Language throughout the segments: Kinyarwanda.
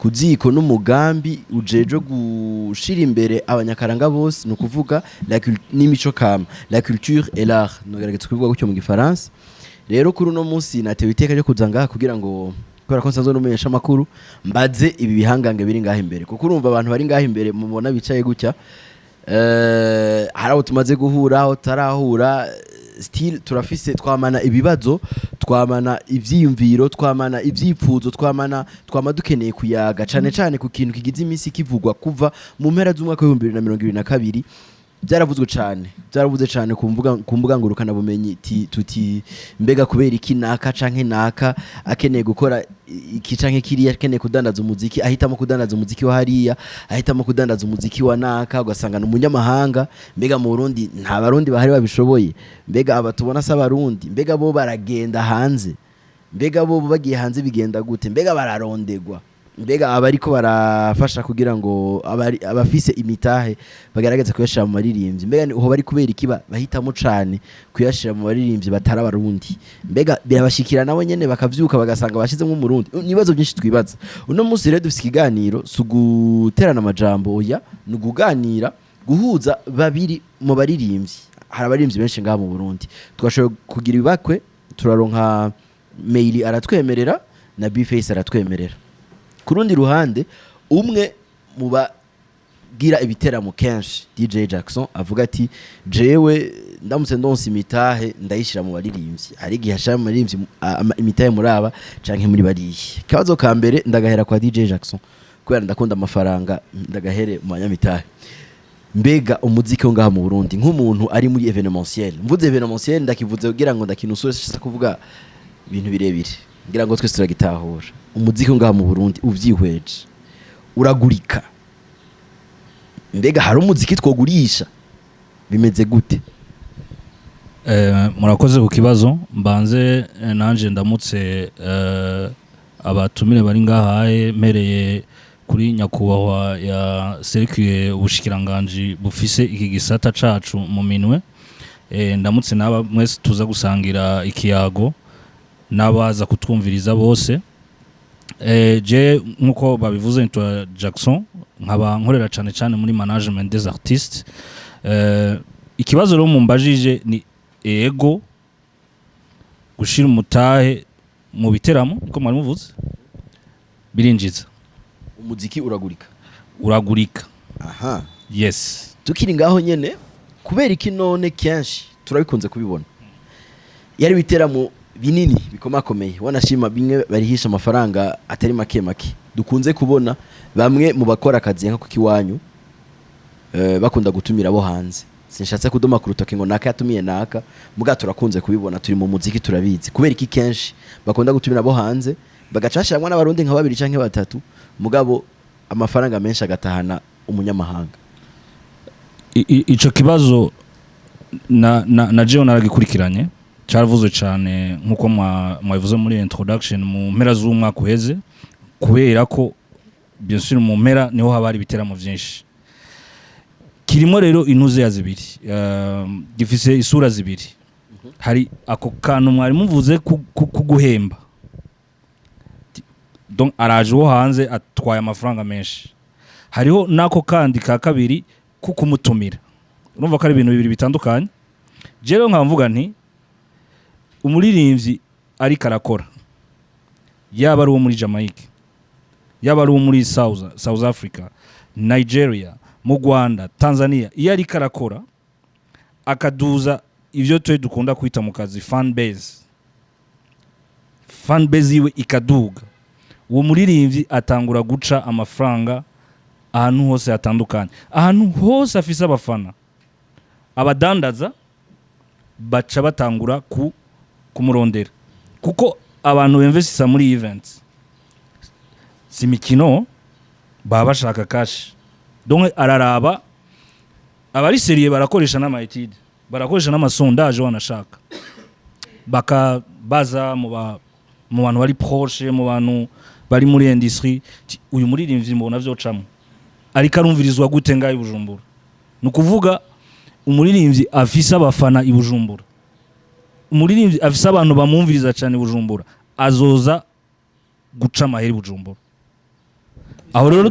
kuziko n'umugambi ujeje gushira imbere abanyakaranga bose no kuvuga n'imico kama la culture et l'art no garagaza kuvuga gutyo mu gifaransa. Rero kuri uno munsi natewe iteka ryo kuzanga kugira ngo kubera ko nsanzwe n'umumenyesha makuru mbaze ibi bihangange biri ngaho imbere kuko urumva abantu bari ngaho imbere mubona bicaye gutya haraho tumaze guhura aho tarahura still turafise twamana ibibazo twamana ivyiyumviro twamana ivyipfuzo twama dukeneye kuyaga cane ku kintu kigize imisi kivugwa kuva mu mpera z'umwaka wa 2022 byaravuzwe cyane ku mbuga ngurukana bumenyi tuti mbega kubera iki naka canke naka akeneye gukora iki canke kiriya akeneye kudandaza umuziki ahitamo kudandaza umuziki wa hariya ahitamo kudandaza umuziki wa naka ugasanga n'umunyamahanga mbega mu Burundi nta barundi bahari babishoboye mbega abatubona s'abarundi mbega bo baragenda hanze mbega bo bagiye hanze bigenda gute mbega bararondegwa mbega abariko barafasha kugira ngo abafise imitahe bagaragaza kuyashira mu maririmbyi mbega ho bari kubera ikiba bahitamo cane kuyashira mu maririmbyi batara abarundi mbega birabashikira nabo nyene bakavyuka bagasanga bashize mu Burundi nibazo byinshi twibaza uno munsi rero dufise ikiganiro suguterana amajambo oya nuguganira guhuza babiri mu baririmbyi hari abaririmbyi benshi ngaha mu Burundi twashoboye kugira ibakwe turaronka mail aratwemerera na Bface aratwemerera kurundi ruhande umwe mubagira ibiteramo kenshi DJ Jackson avuga ati jewe ndamutse ndonse imitahe ndayishira mu baririmbyi hari gihe ashaka mu baririmbyi imitahe muraba canke muri bariye kabazo ka mbere ndagahera kwa DJ Jackson kubera ndakunda amafaranga ndagahere mu banyamitahe mbega umuziki ngaha mu Burundi nk'umuntu ari muri evenementiel mvuze evenementiel ndakivuze kugira ngo ndakinusure kuvuga ibintu birebire ngira ngo twese turagitahura umuziki ngaha mu Burundi uvyihweje uragurika mbega hari umuziki twogurisha bimeze gute murakoze ku kibazo mbanze nanje ndamutse abatumire bari ngaha mereye kuri nyakubahwa ya serikuye ubushikiranganje bufise iki gisata cacu mu minwe ndamutse naba mwese tuza gusangira ikiyago nabaza kutwumviriza bose je nkuko babivuze into Jackson nkaba nkorera cyane muri management des artistes ikibazo rero mumbajije ni ego gushira umutahe mu biteramo ko mwari muvuze birinjiza umuziki uragurika aha yes tukiri ngaho nyene kubera iki none kenshi turabikunze kubibona yari biteramo binini bikomakomeye wanashima bimwe barihisha amafaranga atari make dukunze kubona bamwe mu bakora akazi nka kukiwanyu bakunda gutumira bo hanze sinshatse kudoma ku rutoke ngo naka yatumiye naka muga turakunze kubibona turi mu muziki turabizi kubera iki kenshi bakunda gutumira bo hanze bagacashiramo n'abarundi nka babiri canke batatu mugabo amafaranga menshi agatahana umunyamahanga ico kibazo na Jean naragikurikiranye cyaravuzwe cyane nkuko mwabivuze muri introduction mu mpera z'umwaka uheze kubera ko bien sûr mu mpera niho habari biteramo byinshi kirimo rero intuze ya zibiri gifise isura zibiri hari ako kantu mwari muvuze kuguhemba donc araje wo hanze atwaye amafaranga menshi hariho nako kandi ka kabiri kukumutumira urumva ko ari ibintu bibiri bitandukanye rero nkamvuga nti umuririmbyi ari karakora yaba ari uwo muri Jamaica yaba ari uwo muri South Africa Nigeria mu Rwanda Tanzania iyo ari karakora akaduza ivyo twe dukunda kwita mu kazi fan base iwe ikaduga uwo muririmbyi atangura guca amafaranga ahantu hose hatandukanye ahantu hose afise abafana abadandaza baca batangura kumurondera kuko abantu bemvesisa muri events si mikino baba bashaka cash donc araraba abari seriye barakoresha n'amayetide barakoresha n'amasondage wanashaka bakabaza mu bantu bari proche mu bantu bari muri industry uyu muririmbyi mbona vyocamo ariko arumvirizwa gute ngayi Bujumbura nukuvuga umuririmbyi afise abafana i Bujumbura umuririmbyi afise abantu bamumviriza cyane Bujumbura azoza guca amaheri Bujumbura aho rero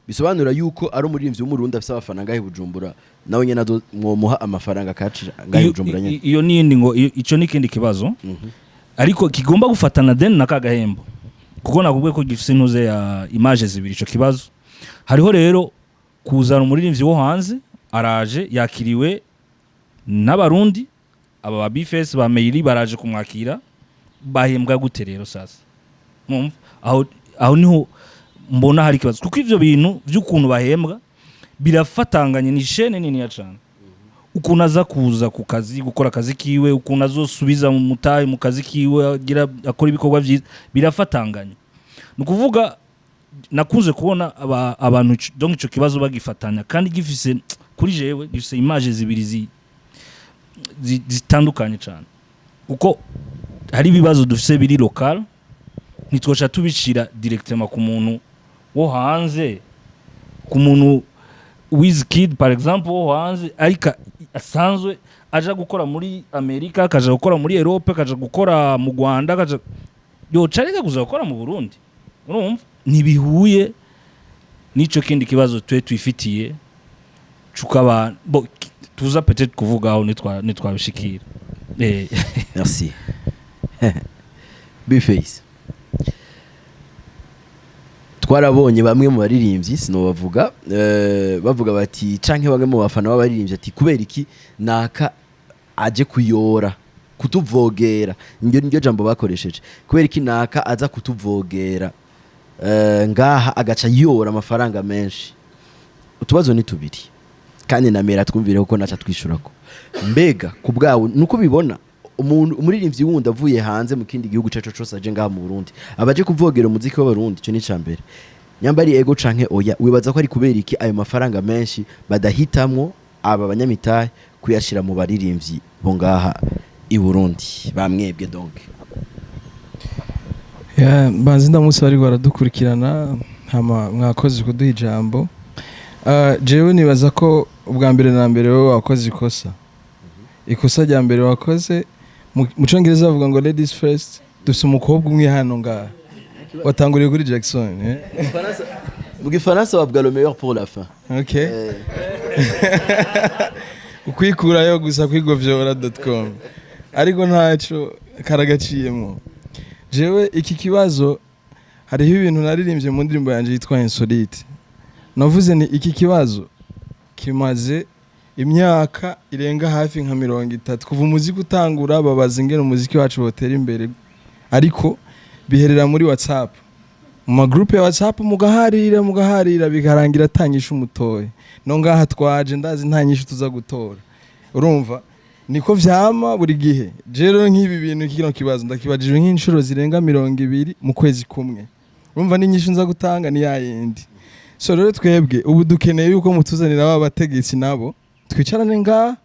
bisobanura yuko ari umuririmbyi w'umurundi afite abafana ngahe Bujumbura nawe nyene mwomuha amafaranga akacira ngahe Bujumbura nyene iyo nindi ngo ico nikindi kibazo ariko kigomba gufatana den na kagahembo kuko nakubwiye ko gifise intuze ya image zibiri ico kibazo hariho rero kuzana umuririmbyi wo hanze araje yakiriwe n'abarundi aba ba Bface ba Meiri baraje kumwakira bahembwa gute rero sasa aho niho mbona hari kibazo kuko ivyo bintu by'ukuntu bahembwa birafatanganye ni shene nini ya cyane ukuntu aza kuza ku kazi gukora akazi kiwe ukuntu azosubiza mu mutayi mu kazi kiwe agira akora ibikorwa byiza birafatanganye nukuvuga nakunze kubona abantu donc ico kibazo bagifatanya kandi gifise kuri jewe gifise image zibiri zitandukanye cyane uko hari ibibazo dufise biri local nitwoca tubishira directement ku muntu wo hanze ku muntu Wizkid par exemple wo hanze ariko asanzwe aja gukora muri Amerika akaja gukora muri Europe akaja gukora mu Rwanda akaja yocareka kuza gukora mu Burundi urumva ntibihuye nico kindi kibazo twifitiye cukaba tuza peut-être kuvugaho nitwabishikira merci Bface twarabonye bamwe mu baririmbyi sinobavuga bavuga bati canke bamwe mu bafana b'abaririmbyi ati kubera iki naka aje kuyora kutuvogera niryo jambo bakoresheje kubera iki naka aza kutuvogera ngaha agaca yora amafaranga menshi utubazo ni tubiri kandi namera twumvire uko naca twishurako mbega kubwawe nuko bibona umuririmbyi wundi avuye hanze mu kindi gihugu caco cose aje ngaha mu Burundi abaje kuvogera umuziki w'abarundi cyo ni cambere nyambari ego canke oya wibaza ko ari kubera iki ayo mafaranga menshi badahitamwo aba banyamitahe kuyashira mu baririmbyi bo ngaha i Burundi bamwebwe donc banzi ndamusi bari baradukurikirana mwakoze kuduha ijambo jewe nibaza ko ubwa mbere na mbere wowe wakoze ikosa rya mbere wakoze mu Cyongereza bavuga ngo ladies first dufite umukobwa umwe hano ngaha watanguriye kuri Jackson mu Gifaransa bavuga le meilleur pour la fin okay ukwikurayo gusa kwigovyora.com ariko ntaco karagaciyemo jewe iki kibazo hariho ibintu naririmbye mu ndirimbo yanje yitwa Insolite navuze ni iki kibazo kimaze imyaka irenga hafi nka 30 kuva umuziki utangura babaza ingene umuziki wacu wotera imbere ariko biherera muri WhatsApp mu ma group ya WhatsApp mugaharira bikarangira atanyisha umutoye no ngaha twaje ndazi ntanyisha tuza gutora urumva niko vyama buri gihe rero nk'ibi bintu kino kibazo ndakibajije nk'inshuro zirenga 200 mu kwezi kumwe urumva n'inyishu nza gutanga ni yayindi so rero twebwe ubu dukeneye yuko mutuzanira aba bategetsi nabo twicarane ngaha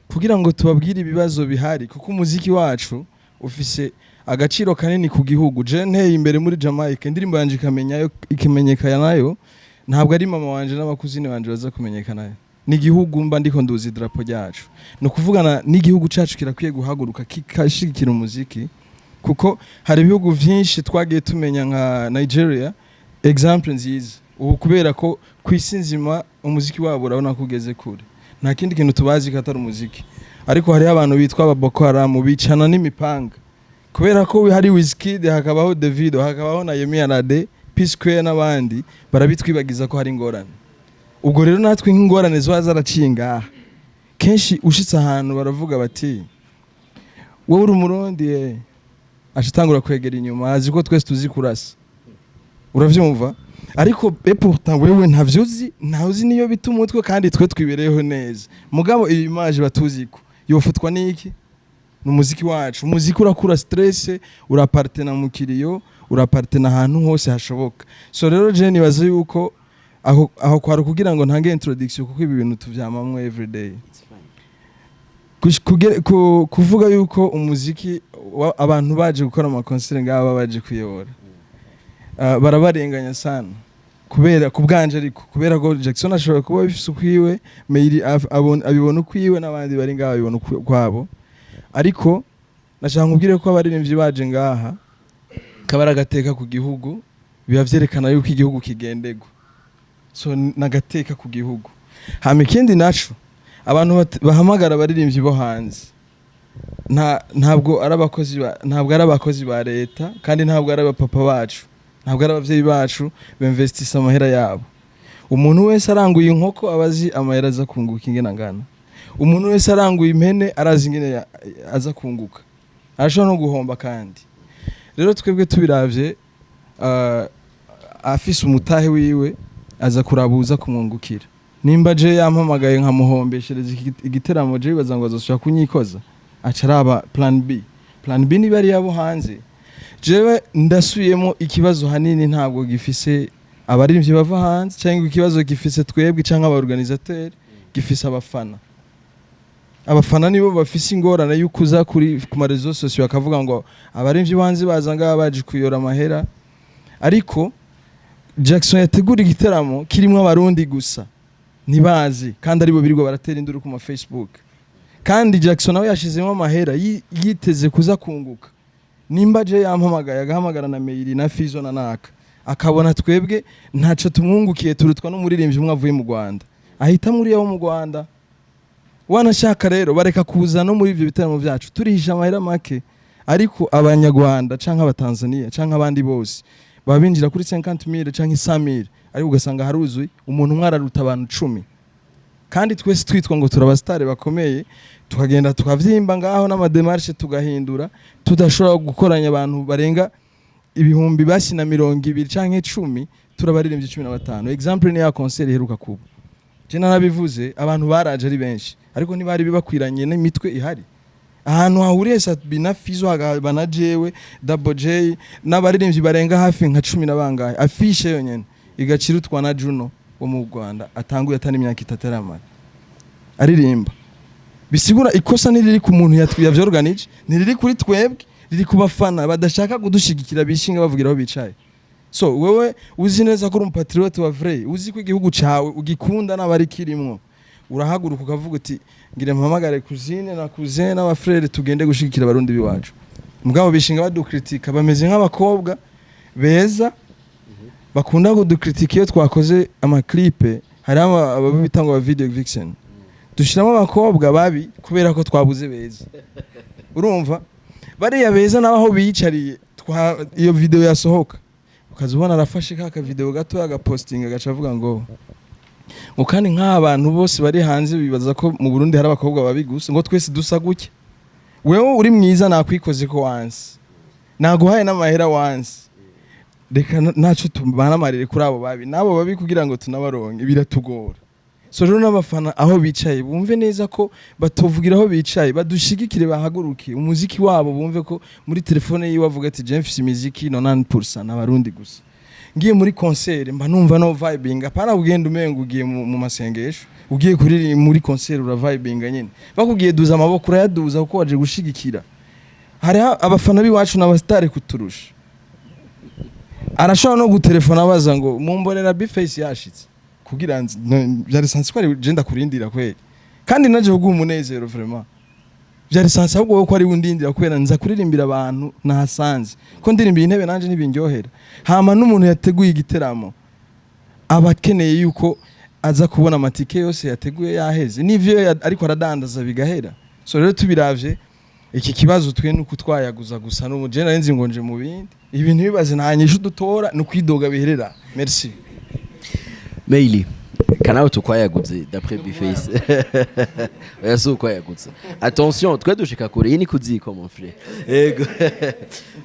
kugira ngo tubabwire ibibazo bihari kuko umuziki wacu ufise agaciro kanini ku gihugu je nteye imbere muri Jamaica indirimbo yanje ikimenyekana nayo ntabwo ari mama wanje n'abakuzine banje baza kumenyekana nayo ni gihugu mba ndiko nduzi drapo ryacu no kuvugana n'igihugu cacu kirakwiye guhaguruka kikashigikira umuziki kuko hari ibihugu vyinshi twagiye tumenya nka Nigeria example nziza ubu kubera ko kwisinzima umuziki wabo urabona kugeze kure nta kindi kintu tubazi katari umuziki ariko hari abantu bitwa Boko Haram bicana n'imipanga kubera ko hari Wizkid hakabaho Davido hakabaho na Yemi Alade P-Square n'abandi barabitwibagiza ko hari ingorane ubwo rero natwe nk'ingorane zo zaracinga kenshi ushitse ahantu baravuga bati wowe uri umurundi ashitangura kwegera inyuma azi ko twese tuzi kurasa uravyumva ariko pourtant wewe ntavyuzi niyo bita umutwe kandi twe twibereyeho neza mugabo iyi image batuziko yofutwa niki n'umuziki wacu umuziki urakura stress urapartena mu kiriyo urapartena ahantu hose hashoboka so rero je nibaza yuko aho kwari kugira ngo ntange introduction kuko ibi bintu tuvyamamwe everyday kuvuga yuko umuziki abantu baje gukora ama concert ngaba baje kuyobora barabarenganya sana kubera kubganje ariko kubera ko Jackson ashobora kuba bifise ukwiwe Meiri abibona ukwiwe n'abandi bari ngaha babibona kwabo ariko nashaka nkubwire ko abaririmbyi baje ngaha kabara gateka ku gihugu biba vyerekana yuko igihugu kigendegwa, so nagateka ku gihugu. Hama ikindi naco abantu bahamagara abaririmbyi bo hanze ntabwo ari abakozi ba leta, kandi ntabwo ari abapapa bacu, ntabwo ari abavyeyi bacu bemvestisa amahera yabo. Umuntu wese aranguye inkoko abazi amahera aza kunguka ingena ngana, umuntu wese aranguye impene arazi ingene aza kunguka, arashobora no guhomba. Kandi rero twebwe tubiravye afise umutahe wiwe aza kurabuza kumwungukira. Nimba je yampamagaye nkamuhombeshereza igiteramo, je bibaza ngo azoshaka kunyikoza, acaraba plan B. Plan B ni bari yabo hanze. Jewe ndasubiyemo ikibazo hanini ntabwo gifise abaririmbyi bava hanze, cyangwa ikibazo gifise twebwe cyangwa abaorganisateur, gifise abafana. Abafana nibo bafise ingorane y'ukuza kuri ku marezo sosio akavuga ngo abaririmbyi banze baza ngaha baje kuyora amahera, ariko Jackson yategura igiteramo kirimo abarundi gusa nibazi, kandi aribo birirwa baratera induru ku ma Facebook. Kandi Jackson nawe yashizemo amahera yiteze kuza kunguka. Nimba je yampamagaye agahamagara na Meiri na Fizo na Naka, akabona twebwe ntaco tumwungukiye turutwa n'umuririmbyi umwe avuye mu Rwanda, ahita muri yaho mu Rwanda. Wanashaka rero bareka kuza no muri ivyo bitaramo vyacu turihisha amahera make, ariko abanyarwanda canke abatanzania canke abandi bose babinjira kuri 50,000 canke 100,000, ariko ugasanga haruzuye umuntu umwe araruta abantu 10. Kandi twese twitwa ngo turabastare bakomeye, tukagenda tukavyimba ngaho n'amademarche tugahindura, tudashobora gukoranya abantu barenga ibihumbi basi na 200 canke 10, turabaririmbye 15. Example ni ya concert iheruka kuba, je narabivuze, abantu baraje ari benshi, ariko ntibari bibakwiranye n'imitwe ihari. Ahantu hahuriye Satbi na Fizo hagaba jewe Double J n'abaririmbyi barenga hafi nka 10 nabangaye, afishe yonyene igacirutwa na Juno wo mu Rwanda atanguye atani imyaka 3 aramara aririmba. Bisigura ikosa niriri ku muntu yavyorganije, niriri kuri twebwe, riri ku bafana badashaka kudushigikira bishinga bavugira aho bicaye. So wewe uzi neza ko uri umupatriote wa vrai, uzi ko igihugu cawe ugikunda n'abari kirimwo, urahaguruka ukavuga uti ngire mpamagare kuzine na kuzene n'abafrere tugende gushigikira abarundi biwacu. Mugabo bishinga badukritika bameze nk'abakobwa beza bakunda kudukritika iyo twakoze ama clip. Hari ababita ngo video vixen, dushiramo abakobwa babi kubera ko twabuze beza. Urumva bariya beza nabaho biyicariye iyo video yasohoka, ukazubona arafashe kaka video gato agapostinga gacavuga ngo kandi nk'abantu bose bari hanze bibaza ko mu Burundi hari abakobwa babi gusa, ngo twese dusa guke. Wewe uri mwiza nakwikoze ko once, naguhaye n'amahera once, reka naco tubanamarire kuri abo babi, nabo babi kugira ngo tunabaronke biratugora. So rero n'abafana aho bicaye bumve neza ko batovugira aho bicaye, badushigikire, bahaguruke umuziki wabo, bumve ko muri telefone yiwe avuga ati je mfise imiziki 90% abarundi gusa. Ngiye muri concert mba numva no vibing, apana ugenda umengo ugiye mu masengesho, ugiye kuri muri concert ura vibing nyene, bakubwiye duza amaboko urayaduza kuko waje gushigikira. Hari abafana biwacu n'abastare kuturusha, arashobora no gutelefona abaza ngo mumbonera Bface yashitse, kugira byari sansi ko ari genda kurindira kweli, kandi naje kuguha umunezero vraiment. Byari sansi ahubwo ko ari wundindira kwera nza kuririmbira abantu nahasanze ko ndirimbiye intebe nanje nibindyohera. Hama n'umuntu yateguye igiteramo abakeneye yuko aza kubona amatike yose yateguye yaheze, nivyo ariko aradandaza bigahera. So rero tubiravye iki kibazo twe nuko twayaguza gusa n'umujena renzi ngonje mu bindi ibintu bibaze ntanyishu dutora no kwidoga biherera. Merci. Meili kanawe tukwayaguze d'après Bface. Yaso kwayaguze. Attention, twe dushika kure yini kuziko mon frère. Ego.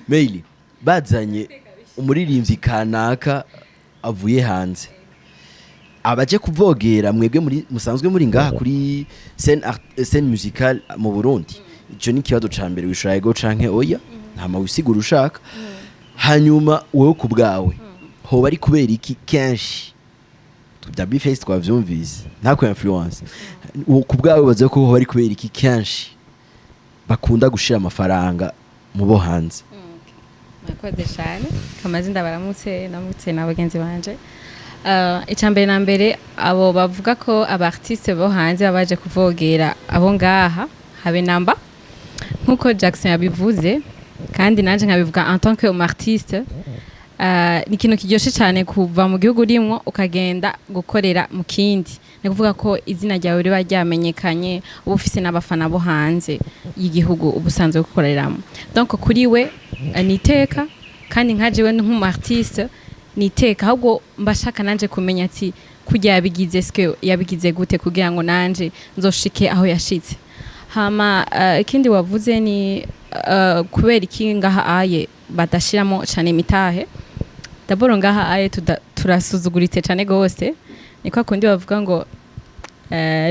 Meili bazanye umuririmbyi kanaka avuye hanze, abaje kuvogera mwebwe muri musanzwe muri ngaha kuri scène musicale mu Burundi. Ico ni kibazo ca mbere wishuraye go canke oya, ntama wisigura ushaka. Hanyuma wewe ku bwawe hoba ari kubera iki kenshi bya Bface twavyumvise ntako influence, ku bwawe baze ko hoba ari kubera iki kenshi bakunda gushira amafaranga mu bo hanze? Nakoze cyane kamaze ndabaramutse namutse n'abagenzi banje. Icambere na mbere abo bavuga ko abartiste bo hanze babaje kuvogera abo ngaha habe namba, nkuko Jackson yabivuze kandi nanje nkabivuga en tant que artiste. ni ikintu kiryoshe cyane kuva mu gihugu urimo ukagenda gukorera mu kindi ni kuvuga ko izina ryawe riba ryamenyekanye uba ufise n'abafana bo hanze y'igihugu uba usanzwe gukoreramo donc kuri we ni iteka kandi nka jewe nk'umu artiste ni iteka ahubwo mbashaka nanje kumenya ati kujya yabigize gute kugira ngo nanje nzoshike aho yashitse hama ikindi wavuze ni kubera iki ngaha aye badashiramo cyane imitahe daboro ngaha aye turasuzuguritse cyane gose niko kundi bavuga ngo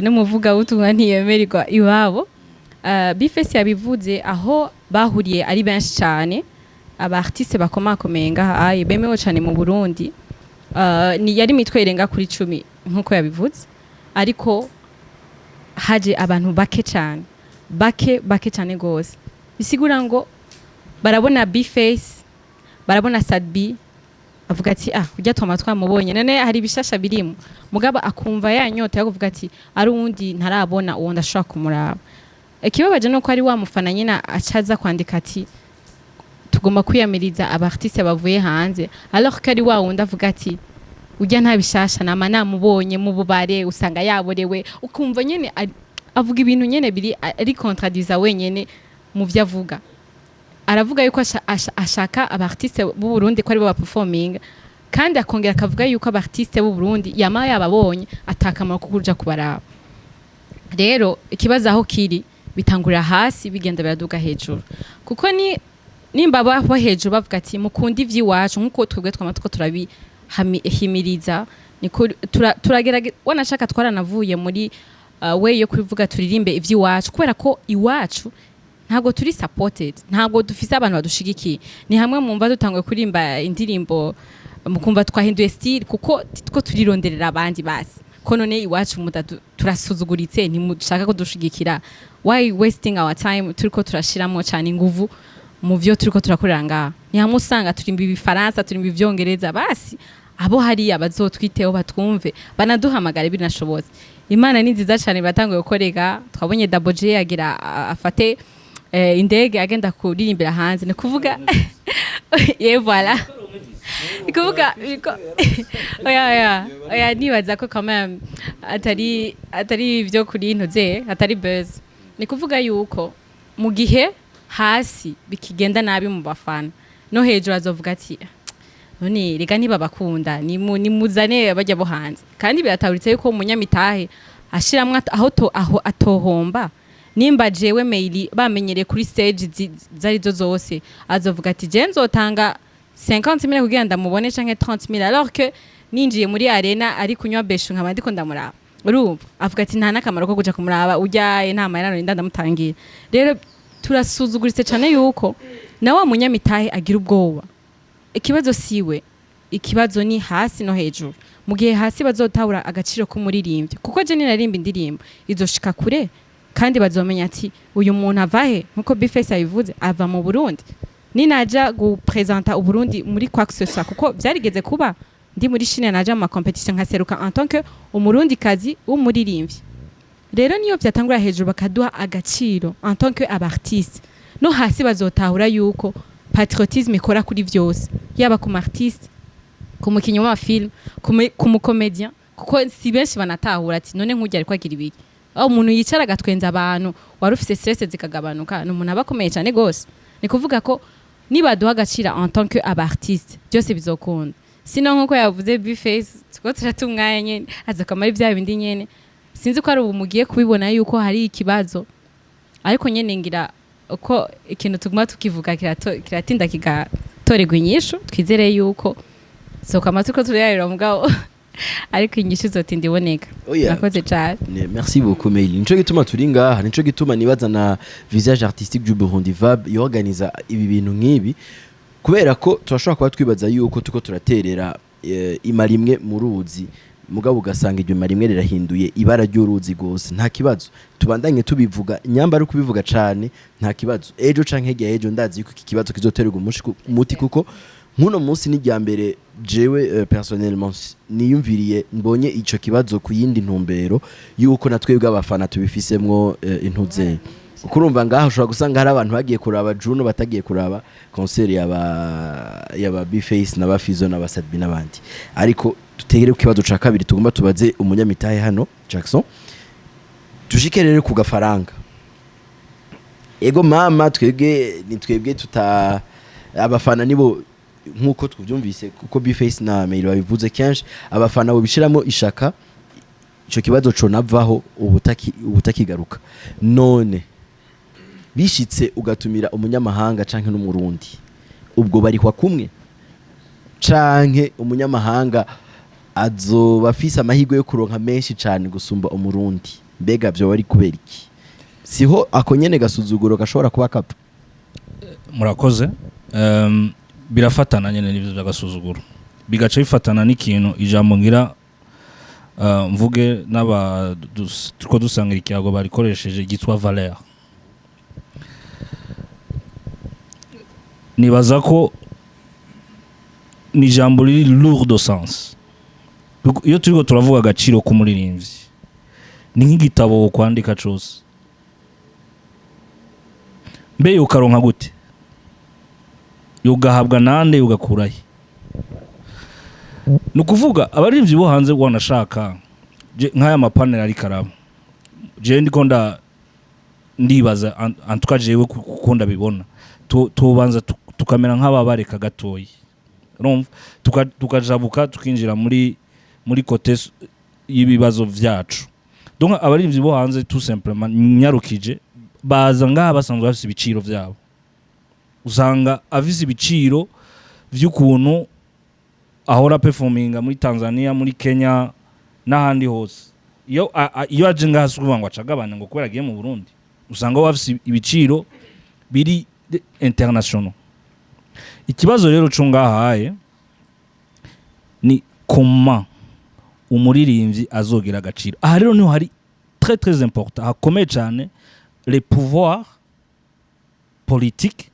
n'umuvuga utumwa ntiyemererwa iwabo Bifesi yabivuze aho bahuriye ari benshi cyane aba artiste bakomakomeye ngaha aye bemewe cyane mu Burundi ni yari mitwe irenga kuri 10 nkuko yabivuze ariko haje abantu bake cyane gose bisigura ngo barabona Bface barabona Sadbi avuga ati kujya twa twamubonye none hari bishasha birimo mugaba akumva yanyota yo kuvuga ati ari uwundi ntarabona uwo ndashaka kumuraba ikibabaje nuko ari wa mufana nyina acaza kwandika ati tugomba kwiyamiriza aba artiste bavuye hanze alors que ari wa wundi avuga ati ujya nta bishasha nama namubonye mu bubare usanga yaborewe ukumva nyene avuga ibintu nyene biri ari contradiza wenyene mu vyo avuga aravuga yuko ashaka aba artiste b'u Burundi ko ari bo ba performing kandi akongera akavuga yuko aba artiste b'u Burundi yama yababonye atakamaro kukuja kubaraba rero ikibazo aho kiri bitangurira hasi bigenda biraduga hejuru kuko nimba baho hejuru bavuga ati mukunda ivyiwacu nkuko twebwe twamatko turabihimiriza niko turagerageza wanashaka twaranavuye muri way yo kuvuga turirimbe ivyiwacu kubera ko iwacu ntago turi supported ntago dufise abantu badushigikiye ni hamwe mumva dutangwe kurimba indirimbo mukumva twahinduye style kuko turironderera abandi basi ko none iwacu turasuzuguritse ntimushaka ko dushigikira why wasting our time turiko turashiramo cyane inguvu mu vyo turiko turakorera ngaha ni hamwe usanga turimba ibifaransa turimba ivyongereza basi abo hari abazotwiteho batwumve banaduhamagara binashobotse Imana ni nziza cyane batanguye gukorega twabonye Double J yagira afate indege agenda kuririmbira hanze ni kuvuga voilà kuvuga oya nibaza ko quand même atari ivyo kuri intoze atari buzz ni kuvuga yuko mu gihe hasi bikigenda nabi mu bafana no hejuru azovuga ati none rega niba bakunda ni muzane bajya bo hanze kandi birataburitse yuko umunyamitahe ashiramwe aho atohomba nimba jewe mail bamenyere kuri stage zarizo zose azovuga ati je nzotanga 50,000 kugira ndamubone canke 30,000 alors que ninjiye muri arena ari kunywa beshu nkaba ndiko ndamuraba urumva avuga ati nta nakamaro ko kuja kumuraba ujyaye nta mayirano ndamutangiye rero turasuzuguritse cyane yuko na wa munyamitahe agira ubwoba ikibazo siwe ikibazo ni hasi no hejuru mu gihe hasi bazotahura agaciro ko muririmbye kuko je ninarimba indirimbo izoshika kure kandi bazomenya ati uyu muntu avahe nkuko Bface yabivuze ava mu Burundi ninaja gupresenta u Burundi muri quoi que ce soit kuko byarigeze kuba ndi muri Chine naja mu competition nkaseruka en tant que umurundi kazi w'umuririmbyi rero niyo byatangura hejuru bakaduha agaciro en tant que abartiste no hasi bazotahura yuko patriotisme ikora kuri vyose yaba ku artiste ku mukinyi wa film ku mukomedian kuko si benshi banatahura ati none nk'ujya ariko agira ibiki aho umuntu yicara gatwenza abantu wari ufite stress zikagabanuka no umuntu abakomeye cyane gose ni kuvuga ko niba duha agaciro en tant que abartiste byose bizokunda sino nkuko yavuze Bface tuko turatumwanya nyene azakamara ibya bindi nyene sinzi ko ari ubu mugiye kubibona yuko hari ikibazo ariko nyene ngira uko ikintu tuguma tukivuga kiratinda kigatorerwa inyishu twizere yuko sokama tuko turayira mugabo ariko inyishu zotinda iboneka nakoze cyane merci beaucoup Mail nico gituma turi ngaha nico gituma nibaza na visage artistique du Burundi Vab yorganiza ibi bintu nk'ibi kubera ko turashobora kuba twibaza yuko tuko turaterera imari imwe mu ruzi mugabo ugasanga iryo mari imwe rirahinduye ibara ry'uruzi gose nta kibazo tubandanye tubivuga nyamba ari kubivuga cyane nta kibazo ejo canke ejo ndazi yuko iki kibazo kizoterwa umuti kuko nkuno munsi ni rya mbere jewe personnellement niyumviriye mbonye ico kibazo ku yindi ntumbero yuko natwebwe abafana tubifisemwo intuze kurumva ngaho ushobora gusanga hari abantu bagiye kuraba Juno batagiye kuraba concert yaba B-Face na Bafizo na Basadbi n'abandi ariko tutegere ku kibazo ca kabiri tugomba tubaze umunyamitahe hano Jackson tushike rero ku gafaranga ego mama twebwe tuta abafana nibo nkuko tuvyumvise kuko B-Face na Mail babivuze kenshi abafana bo bishiramo ishaka ico kibazo co navaho ubutakigaruka none bishitse ugatumira umunyamahanga canke n'umurundi ubwo bari kwa kumwe canke umunyamahanga azoba afise amahirwe yo kuronka menshi cane gusumba umurundi mbega byo bari kubera iki siho ako nyene gasuzuguro gashobora kuba kapa murakoze birafatana nyene n'ivyo by'agasuzuguro bigaca bifatana n'ikintu ijambo ngira mvuge n'aba tuko dusangira ikiyago barikoresheje gitwa valeur nibaza ko ni ijambo riri lourd de sens iyo turiko turavuga agaciro k'umuririmbyi ni nk'igitabo kwandika cose mbe ukaronka gute yugahabwa nande yugakurahe nukuvuga abaririmbyi bo hanze wanashaka nk'aya mapanel ari karaba je ndiko ndibaza antuka jewe kukunda bibona tubanza tukamera nk'ababareka gatoyi urumva tukajabuka tukinjira muri kote y'ibibazo vyacu donc abaririmbyi bo hanze tout simplement nyarukije baza ngaha basanzwe bafise ibiciro vyabo usanga afise ibiciro vy'ukuntu ahora performinga muri Tanzania muri Kenya n'ahandi hose iyo aje ngaha sukuvuga ngo acagabana ngo kubera agiye mu Burundi usanga bafise ibiciro biri international ikibazo rero cyo ngahaye ni comment umuririmbyi azogira agaciro aha rero niho hari très très important hakomeye cyane les pouvoirs politiques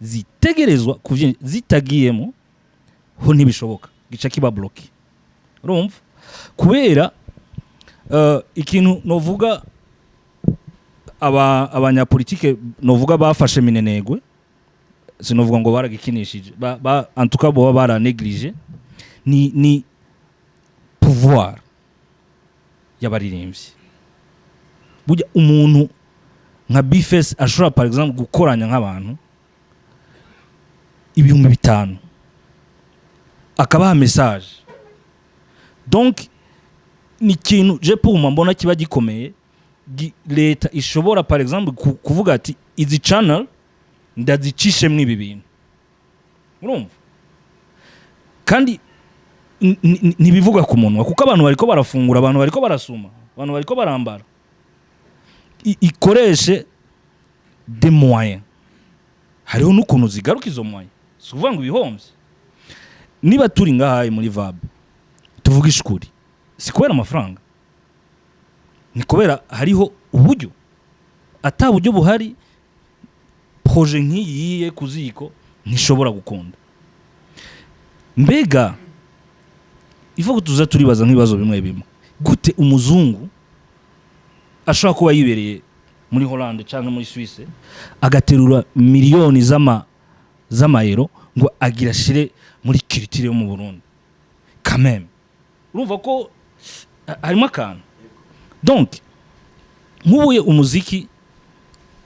zitegerezwa zitagiyemo ho ntibishoboka gica kiba bloqué urumva kubera ikintu novuga abanyapolitike novuga bafashe minenegwe sinovuga ngo baragikinishije en tout cas bo baraneglige ni pouvoir y'abaririmbyi burya umuntu nka B-Face ashobora par exemple gukoranya nk'abantu 5,000 akabaha message donc ni kintu je pour mbona kiba gikomeye leta ishobora par exemple kuvuga ati izi channel ndazicishe mwibi bintu urumva kandi ntibivuga ku munwa kuko abantu bariko barafungura abantu bariko barasuma abantu bariko barambara ikoreshe des moyens hariho n'ukuntu zigaruka izo moyens suvuga ngo ibihomvye niba turi ngahaye muri VAB tuvuga ishukuri si kubera amafaranga ni kubera hariho uburyo ata buryo buhari projet nk'iyiye kuziko ntishobora gukunda mbega ivuga tuza turibaza nk'ibibazo bimwe gute umuzungu ashobora kuba yibereye muri Hollande cyangwa muri Suisse agaterura miliyoni z'amayero ngo agira shire muri culture yo mu Burundi quand même urumva ko harimo akantu donc nk'ubuye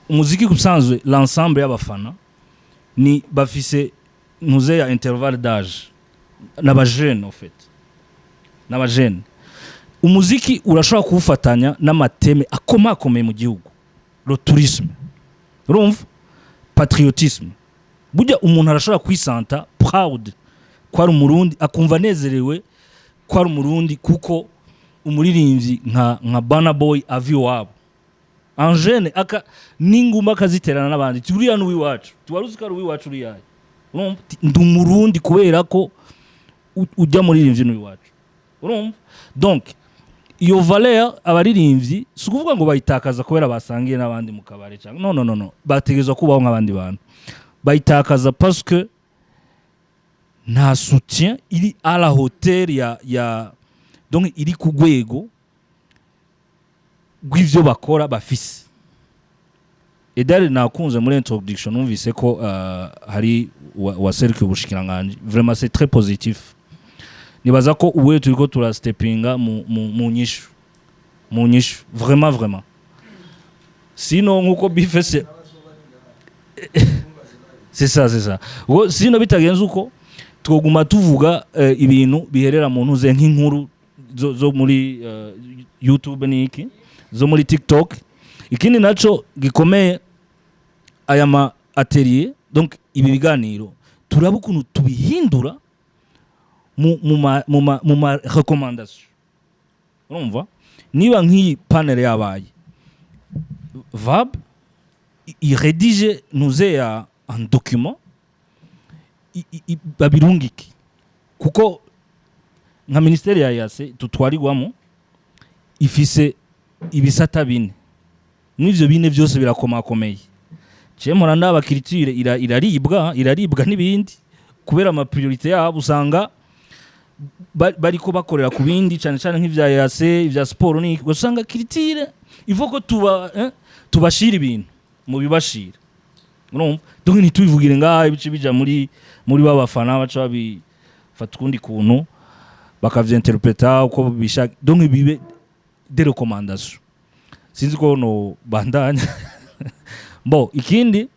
umuziki kusanzwe l'ensemble y'abafana ni bafise ntuze ya intervalle d'âge n'abajene en fait n'abajene umuziki urashobora kuwufatanya n'amateme akomakomeye mu gihugu le tourisme urumva patriotisme burya umuntu arashobora kwisanta proud kwari umurundi akumva nezerewe kwari umurundi kuko umuririmbyi nka Burna Boy avi wabo Angene aka ninguma kaziterana n'abandi turiya n'uwi wacu tuwaruzi ko ari uwi wacu uri yaye urumva ndi umurundi kubera ko ujya muririmbyi n'uwi wacu urumva donc iyo valeur abaririmbyi si kuvuga ngo bayitakaza kubera basangiye n'abandi mu kabare cyangwa no bategezwa kubaho nk'abandi bantu bayitakaza parce que nta soutien iri à la hauteur ya donc iri ku rwego rw'ivyo bakora bafise edari nakunze muri introduction numvise ko hari waserukiye ubushikiranganje vraiment c'est très positif nibaza ko uwe turiko turastepinga mu nyishu vraiment sino nkuko bifese c'est ça sino bitagenze uko twoguma tuvuga ibintu biherera mu ntuze nk'inkuru zo muri YouTube niki zo muri TikTok ikindi naco gikomeye aya ma atelier donc ibi biganiro turaba ukuntu tubihindura mu ma recommandation urumva niba nk'iyi panel yabaye VAB il rédige nous un document babirungiki kuko nka ministeri ya yase tutwarirwamo ifise ibisata bine n'ivyo bine byose birakomakomeye cemora ndabakiriture iraribwa n'ibindi kubera ama priorité yabo usanga bariko bakorera ku bindi cyane cyane nk'ivya yase ivya sport ni usanga kiritire ivoko tubashira ibintu mu bibashira urumva donc ntitubivugire ngaha ibice bija muri babafana baca babifata ukundi kuntu bakavyenterpreta uko bishaka donc bibe des recommandations sinzi ko no bandanya bo ikindi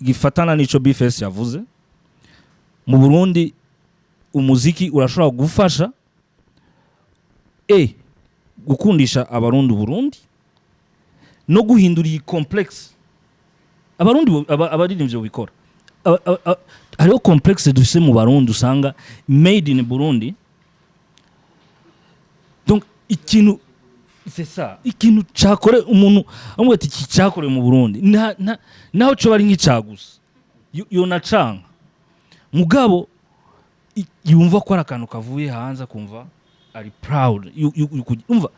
gifatana nico BFS yavuze mu Burundi umuziki urashobora gufasha gukundisha abarundi Burundi no guhindura iyi complex abarundi abaririmbye bikora hariho complexe dufise mu Barundi usanga made in Burundi donc ikintu c'est ça ikintu cakore umuntu amwe ati cakore mu Burundi naho cyo bari nk'icagusa yo nacanga mugabo yumva ko arakantu kavuye hanze kumva ari proud umva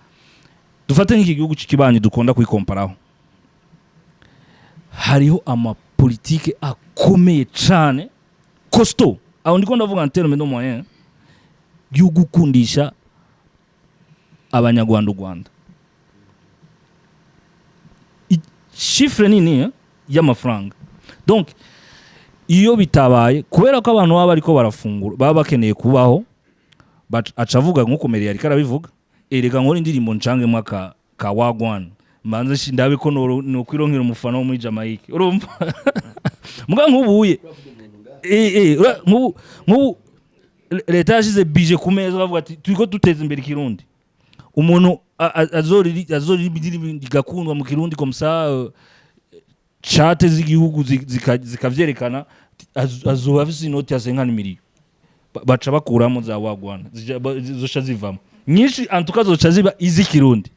dufate nk'iki gihugu cy'ikibanye dukunda kwikomparaho hariho ama politique akomeye cyane costaud aho ndiko ndavuga en terme de moyen yo gukundisha abanyarwanda Rwanda chiffre nini y'amafaranga donc iyo bitabaye kubera ko abantu baba ariko barafungura baba bakeneye kubaho acavuga nkuko Meri yari karabivuga erega nkora indirimbo ncange mwaka ka wagwan manze shindabe ko no kwironkera umufana wo muri Jamaica urumva muga nkubuye nkubu leta yashize budget ku meza bavuga ati turiko duteza imbere Kirundi umuntu azori bidiri gakundwa mu Kirundi comme ça chate z'igihugu zikavyerekana azoba afise inoti ya 50 million baca bakuramo za wagwana zosha zivamo nyinshi antuka zoca ziba izi Kirundi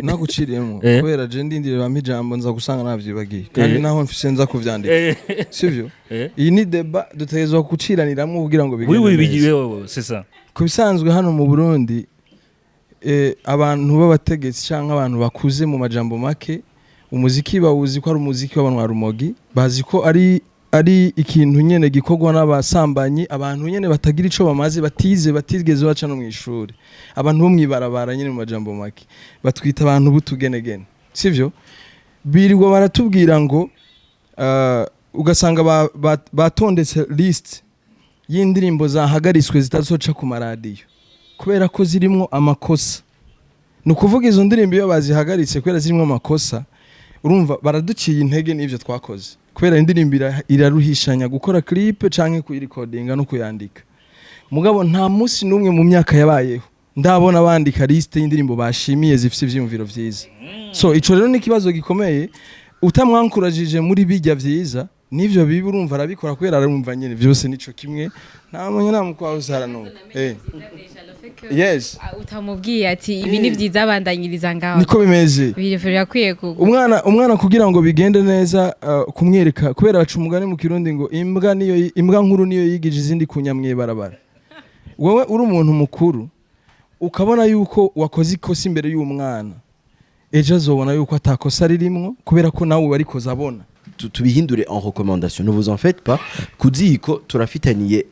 naguciriyemo kubera je ndindire bamijambo nza gusanga navyibagiye kandi naho mfise nza kuvyandika sivyo iyi ni deba dutezwa kuciraniramo kugira ngo bigende c'est ça kubisanzwe hano mu Burundi abantu b'abategetsi cyangwa abantu bakuze mu majambo make umuziki bawuzi ko ari umuziki w'abantu rumogi bazi ko ari ikintu nyene gikogwa n'abasambanyi abantu nyene batagira ico bamaze batigeze baca no mwishuri abantu bo mwibarabara nyene mu majambo make batwita abantu butugenegene sivyo birirwa baratubwira ngo ugasanga batondetse list y'indirimbo zahagariswe zitazoca ku maradiyo kubera ko zirimo amakosa nukuvuga izo ndirimbo iyo bazihagaritse kubera zirimo amakosa urumva baraduciye intege n'ivyo twakoze kubera indirimbo iraruhishanya gukora clip canke kuyirecordinga no kuyandika mugabo nta munsi numwe mu myaka yabayeho ndabona bandika liste y'indirimbo bashimiye zifite ivyumviro vyiza so ico rero ni kibazo gikomeye utamwankurajije muri bijya vyiza nivyo bibi urumva arabikora kubera arumva nyene vyose nico kimwe nta munye namukwa uzarano yes utamubwiye ati ibi ni vyiza bandanyiriza ngaho niko bimeze birevera kwiye umwana kugira ngo bigende neza kumwereka kubera baca umugani mu Kirundi ngo imbwa nkuru niyo yigije izindi kunyamwe barabara wewe uri umuntu mukuru ukabona yuko wakoze ikosa imbere y'umwana ejo azobona yuko atakosa ririmwo kubera ko nawe warikoza abona tubihindure en recommandation ne vous en faites pas kuziko turafitaniye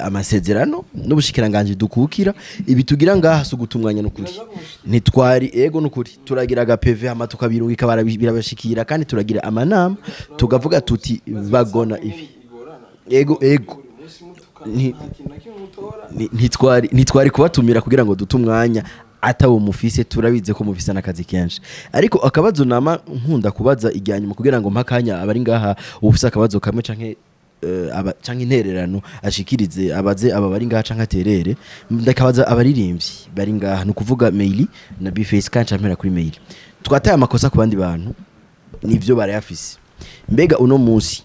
amasezerano n'ubushikiranganje dukukira ibi tugira ngaha sugutumwanya n'ukuri ntitwari ego n'ukuri turagira agapeve hama tukabirungika birabashikira kandi turagira amanama tugavuga tuti bagona ivi ego ntitwari kubatumira kugira ngo dutumwanya atawo mufise turabize ko mufise nakazi kenshi ariko akabazo nama nkunda kubaza ijyanyuma kugira ngo mpakanya abari ngaha ufise akabazo kamwe canke canke intererano ashikirize abaze aba bari ngaha canke aterere ndakabaza abaririmbyi bari ngaha no kuvuga mail na Bface kanca mpera kuri mail twataye amakosa ku bandi bantu nivyo barayafise mbega uno munsi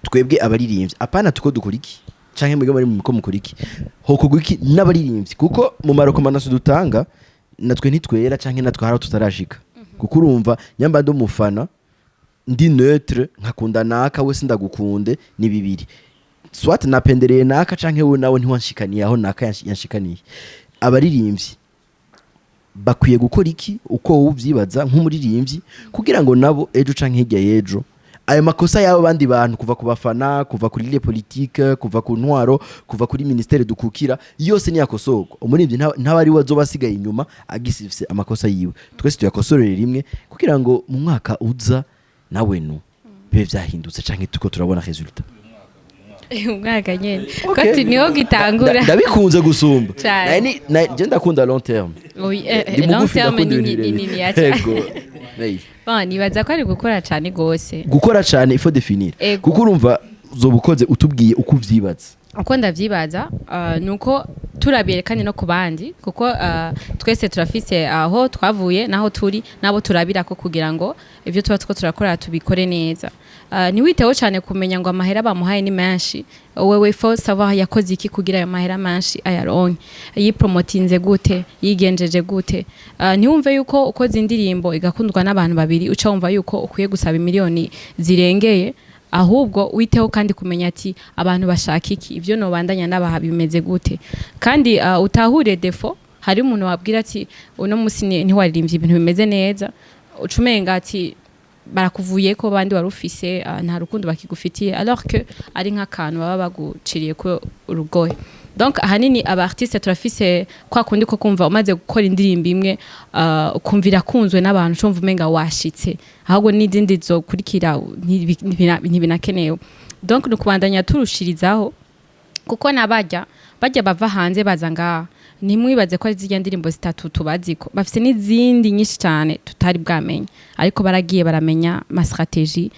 twebwe abaririmbyi apana tuko dukora iki canke mwebwe bari mu mukora iki hokugwa iki n'abaririmbyi kuko mu marekomandation dutanga natwe ntitwera canke natwara tutarashika kuko urumva nyamba ndo mufana ndi neutre nkakunda naka we sindagukunde ni bibiri swat napendereye naka canke we nawe ntiwanshikaniye aho naka yanshikaniye abaririmbyi bakwiye gukora iki uko uvyibaza nk'umuririmbyi kugira ngo nabo ejo canke hirya yejo ayo makosa y'abo bandi bantu kuva ku bafana kuva kuri les politique kuva ku ntwaro kuva kuri ministère dukukira yose ni yakosorwa umuririmbyi ntabari wazobasigaye inyuma agisifise amakosa yiwe twese tuyakosorere rimwe kugira ngo mu mwaka uza nawe no bibe vyahindutse canke tuko turabona resultat umwaka nyene ko niho gitangura ndabikunze gusumba je ndakunda long terme long terme ni yego nibaza ko ari gukora cyane gose gukora cyane il faut définir kuko urumva zobukoze utubwiye uko uvyibaza uko ndavyibaza nuko turabirekanye no kubandi kuko twese turafise aho twavuye naho turi nabo turabira ko kugira ngo ivyo tuba turakora tubikore neza niwiteho cyane kumenya ngo amahera bamuhaye ni menshi wewe faut savoir yakoze iki kugira ayo mahera menshi ayaronke yipromotinze gute yigenjeje gute niwumve yuko ukoze indirimbo igakundwa n'abantu babiri uca wumva yuko ukwiye gusaba miliyoni zirengeye ahubwo witeho kandi kumenya ati abantu bashaka iki ivyo no bandanya nabaha bimeze gute kandi utahure defo hari umuntu wabwira ati uno musi ntiwaririmbye ibintu bimeze neza ucumenga ati barakuvuye ko bandi warufise nta rukundo bakigufitiye alors que ari nk'akantu baba baguciriye ko urugohe donc ahanini aba artiste turafise kwa kundi ko kumva umaze gukora indirimbo imwe ukumvira kunzwe n'abantu cumva umenga washitse ahubwo n'izindi zo kurikira ntibinakenewe donc nukubandanya turushirizaho kuko nabajya bava hanze baza ngaha nimwibaze ko ari zijya ndirimbo zitatu tubaziko bafise n'izindi nyinshi cyane tutari bwamenye ariko baragiye baramenya ma strategie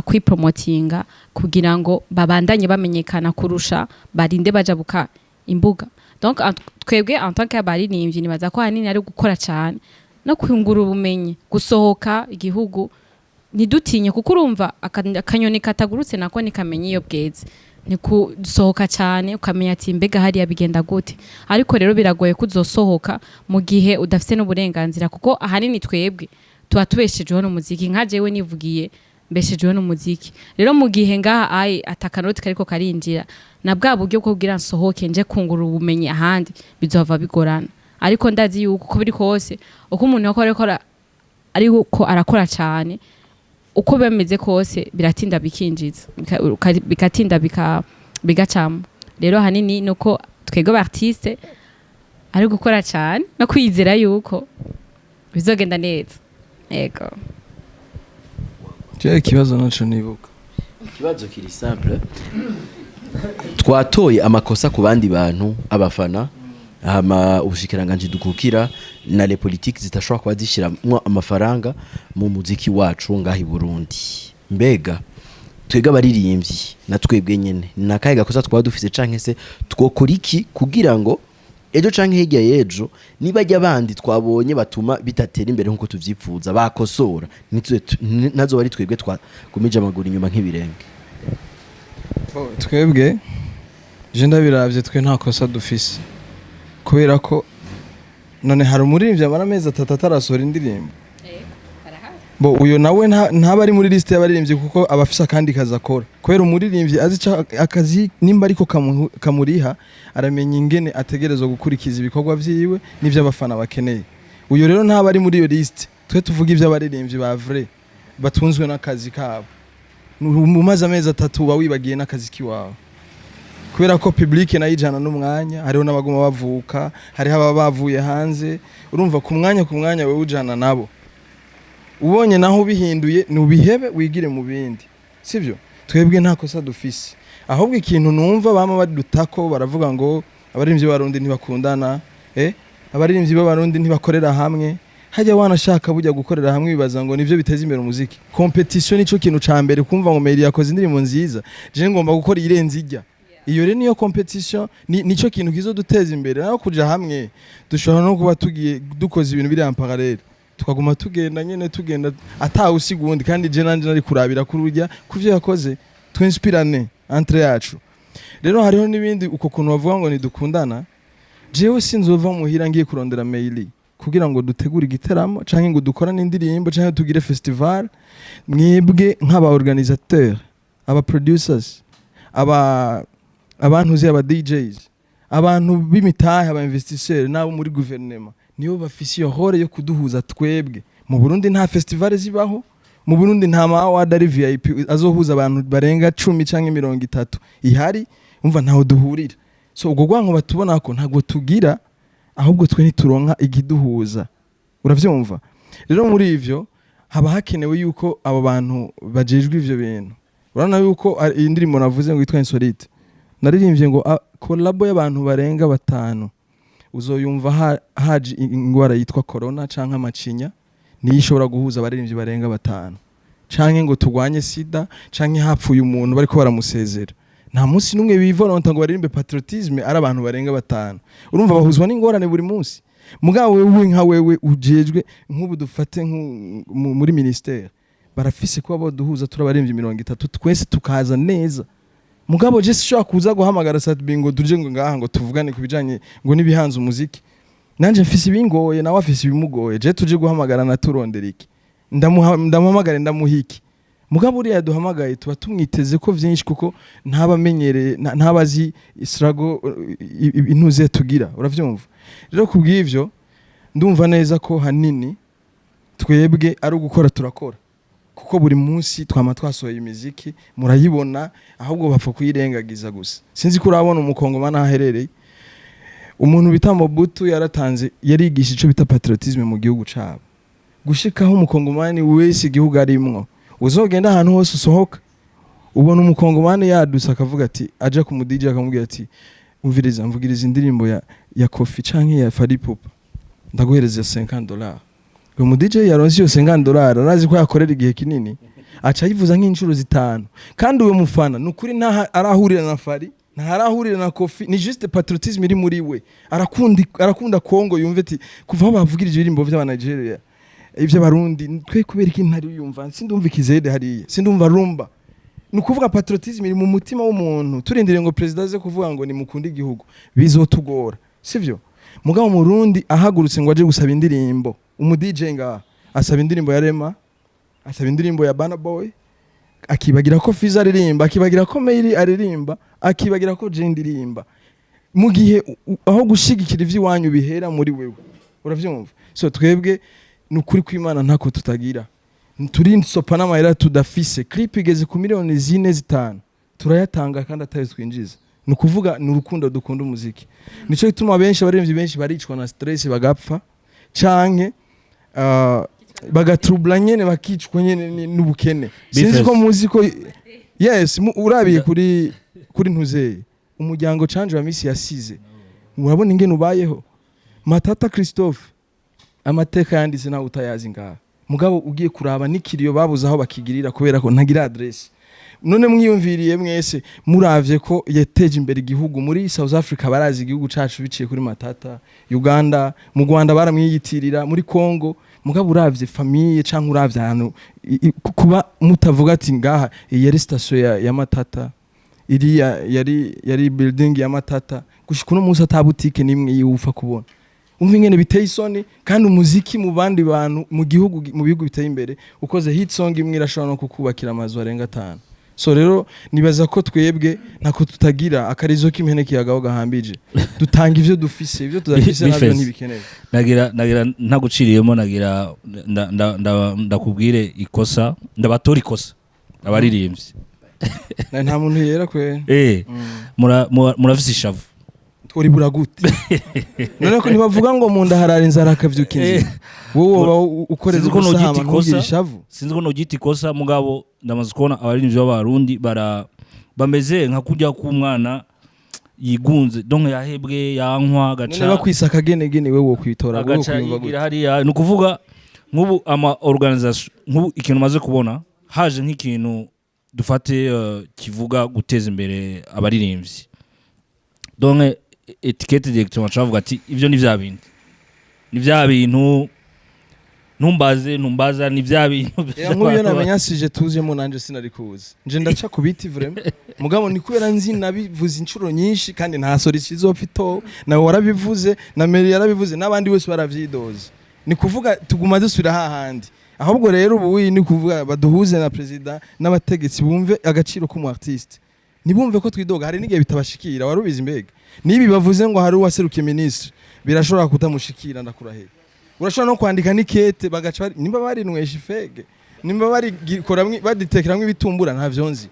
kwipromotinga kugira ngo babandanye bamenyekana kurusha barinde bajabuka imbuga donc twebwe en tant qu'abaririmbyi nibaza ko hanini ari gukora cyane no kwungura ubumenyi gusohoka igihugu ntidutinye kuko urumva akanyoni katagurutse nako nikamenya iyo bweze ni kusohoka cyane ukamenya ati mbega hariya bigenda gute ariko rero biragoye kuzosohoka mu gihe udafite n'uburenganzira kuko ahanini twebwe tuba tubeshejeho n'umuziki nka jewe nivugiye mbeshejeho n'umuziki rero mu gihe ngaha atakanoti kariko karinjira na bwa buryo bwo kugira nsohoke nje kungura ubumenyi ahandi bizova bigorana ariko ndazi yuko uko biri kose uko umuntu yakora ariko arakora cyane uko bameze kose biratinda bikinjiza bikatinda bigacamo rero hanini nuko twego artiste ari gukora cyane no kwizera yuko bizogenda neza yego ikibazo naco nibuka ikibazo kiri simple twatoye amakosa ku bandi bantu abafana ubushikiranganje dukukira na les politiques zitashobora kuba zishira amafaranga mu muziki wacu ngahi Burundi mbega twega baririmbyi na twebwe nyene nakaye gakosa twaba dufise canke se twokora iki kugira ngo ejo canke hirya yejo nibajya abandi twabonye batuma bitatera imbere nkuko tuvyipfuza bakosora nazo bari twebwe twagumije amaguru inyuma nk'ibirenge twebwe je ndabiravye twe nta kosa dufise kubera ko none hari umuririmbyi amara amezi 3 atarasora indirimbo bo uyo nawe ntaba ari muri liste y'abaririmbyi kuko abafisa kandi kazakora kubera umuririmbyi azi akazi nimba ariko kamuriha aramenya ingene ategerezwa gukurikiza ibikorwa vyiwe n'ivyo abafana bakeneye uyo rero ntaba ari muri iyo liste twe tuvuga ivyo abaririmbyi ba vrai batunzwe n'akazi kabo mu mazi amezi 3 uba wibagiye n'akazi kiwawe kubera ko public nayo ijana n'umwanya hariho n'abaguma bavuka hariho aba bavuye hanze urumva ku mwanya wewe ujana nabo ubonye naho bihinduye nubihebe wigire mu bindi sivyo twebwe nta kosa dufise ahubwo ikintu numva bama badutako baravuga ngo abaririmbyi b'abarundi ntibakundana abaririmbyi b'abarundi ntibakorera hamwe hajya wanashaka bujya gukorera hamwe bibaza ngo nivyo biteza imbere umuziki competition nico kintu ca mbere kumva ngo Mary yakoze indirimbo nziza je ngomba gukora irenze ijya iyo rero niyo competition nico kintu kizoduteza imbere naho kuja hamwe dushobora no kuba tugiye dukoze ibintu biri en parallel tukaguma tugenda nyene tugenda atawe usigundi kandi je nanje nari kurabira kuri urya kuvyo yakoze twinspirane entre yacu rero hariho nibindi uko kuntu bavuga ngo nidukundana jewe sinzova muhira ngiye kurondera mail kugira ngo dutegure igiteramo canke ngo dukorane indirimbo canke tugire festival mwebwe nk'aba organisateur aba producers abantu aba DJs abantu b'imitahe aba investisseurs nabo muri gouvernement niyo bafise iyo hore yo kuduhuza twebwe mu Burundi nta festival zibaho mu Burundi nta award ari VIP azohuza abantu barenga 10 canke 30 ihari umva ntaho duhurira so ubwo gwanko batubona ko ntago tugira ahubwo twe nituronka igiduhuza uravyumva rero muri ivyo haba hakenewe yuko abo bantu bajejwe ivyo bintu urana yuko indirimbo navuze ngo yitwa Insolite naririmbye ngo collabo y'abantu barenga 5 uzoyumva haje ingwara yitwa corona canke amacinya niyo ishobora guhuza abaririmbyi barenga 5 canke ngo tugwanye sida canke hapfuye umuntu bariko baramusezera nta munsi numwe bivolonta ngo baririmbe patriotisme ari abantu barenga 5 urumva bahuzwa n'ingorane buri munsi mugabo wewe nka wewe ujejwe nk'ubu dufate muri ministère barafise kuba boduhuza turabaririmbyi 30 twese tukaza neza mugabo je sishobora kuza guhamagara Satbingo duje ngo ngaha ngo tuvugane kubijanye ngo nibihanze umuziki nanje mfise ibingoye nawe afise ibimugoye je tuje guhamagara na turondera iki ndamuhamagare ndamuhiki mugabo uri yaduhamagaye tuba tumwiteze ko vyinshi kuko ntabamenyereye ntabazi struggle intuze tugira uravyumva rero kubw'ivyo ndumva neza ko hanini twebwe ari ugukora turakora kuko buri munsi twama twasohoye imiziki murayibona ahubwo bapfa kuyirengagiza gusa sinzi ko urabona umukongomani aherereye umuntu bita Mobutu yaratanze yarigisha ico bita patriotisme mu gihugu cabo gushikaho umukongomani wese igihugu arimwo uzogenda ahantu hose usohoka ubona umukongomani yadusa akavuga ati aje ku mudije akamubwira ati umviriza mvugiriza indirimbo ya Kofi canke ya Fally Ipupa ndaguhereza $50 uwo mudije yaronse iyo $50 arazi ko yakorera igihe kinini aca yivuza nk'inshuro 5 kandi uwo mufana nukuri nta arahurira na Fally nta arahurira na Kofi ni juste patriotisme iri muri we arakunda Kongo yumve ati kuva aho bavugirije ibirimbo by'aba Nigeria ivyo barundi twe kubera iki ntari yumva sindumva ikizede hariya sindumva rumba nukuvuga patriotisme iri mu mutima w'umuntu turindire ngo president aze kuvuga ngo ni mukunda igihugu bizotugora sivyo mugabo mu Burundi ahagurutse ngo aje gusaba indirimbo umu DJ nga asaba indirimbo ya Rema asaba indirimbo ya Burna Boy akibagira ko Fiza aririmba akibagira ko Meiri aririmba akibagira ko je ndirimba mu gihe aho gushigikira ivy'iwanyu bihera muri wewe uravyumva so twebwe nukuri kw'Imana ntako tutagira turi sopa n'amahera tudafise clip igeze ku miliyoni 4-5 turayatanga kandi ataye twinjiza nukuvuga n'urukundo dukunda umuziki nico gituma abaririmbyi benshi baricwa na stress bagapfa canke bagatrubla nyene bakicwa nyene n'ubukene sinzi ko muziko yes urabiye kuri ntuzeye umuryango canje wa misi yasize urabona ingene ubayeho Matata Christophe amateka yanditse nawe utayazi ngaha mugabo ugiye kuraba nikiriyo babuze aho bakigirira kubera ko ntagira adresse none mwiyumviriye mwese muravye ko yeteje imbere igihugu muri South Africa barazi igihugu cacu biciye kuri Matata Uganda mu Rwanda baramwiyitirira muri Congo mugabo uravye famille canke uravye ahantu kuba mutavuga ati ngaha yari station ya Matata iriya yari building ya Matata gushika no musa ta boutique nimwe yufa kubona umva ingene biteye isoni kandi umuziki mu bandi bantu mu gihugu mu bihugu biteye imbere ukoze hit song imwe irashobora no kukubakira amazu arenga 5 so rero nibaza ko twebwe nako tutagira akarizo k'impene kiyagaho gahambije dutanga ivyo dufise ivyo tudafise navyo ntibikeneye nagira ntaguciriyemo nagira ndakubwire ikosa ndabatora ikosa abaririmbyi nta muntu yera kwe murafise ishavu tworibura gute none ko ntibavuga ngo mu nda harara inzara akavyuka inzira wowe ukoreza ubusahama nkugira ishavu sinzi ko nogita ikosa mugabo ndamaze kubona abaririmbyi b'abarundi bameze nka kujya k'umwana yigunze donc yahebwe yankwa gaca none bakwisaka gene wewe kwitora wowe kuyumva gute hariya ni ukuvuga nk'ubu ama organisation nk'ubu ikintu maze kubona haje nk'ikintu dufate kivuga guteza imbere abaririmbyi donc etiquette directeur acavuga ati ivyo ni vya bintu numbaza ni vya bintu nk'uyo namenyasije tuzemo nanje sinari kuzi nje ndaca ku biti vraiment mugabo ni kubera nzi nabivuze inshuro nyinshi kandi nta sori kizopfito nawe warabivuze na Mary yarabivuze n'abandi wese baravyidoza ni kuvuga tuguma dusubira hahandi ahubwo rero ubu ni kuvuga baduhuze na president n'abategetsi bumve agaciro k'umu artiste nibumve ko twidoga hari n'igihe bitabashikira warubizi mbega nibi bavuze ngo hari uwaserukiye ministre birashobora kutamushikira ndakurahe urashobora no kwandika nikete bagaca nimba bari nwesha ifege nimba bari koramwe baditekeramwe ibitumbura nta vyonzi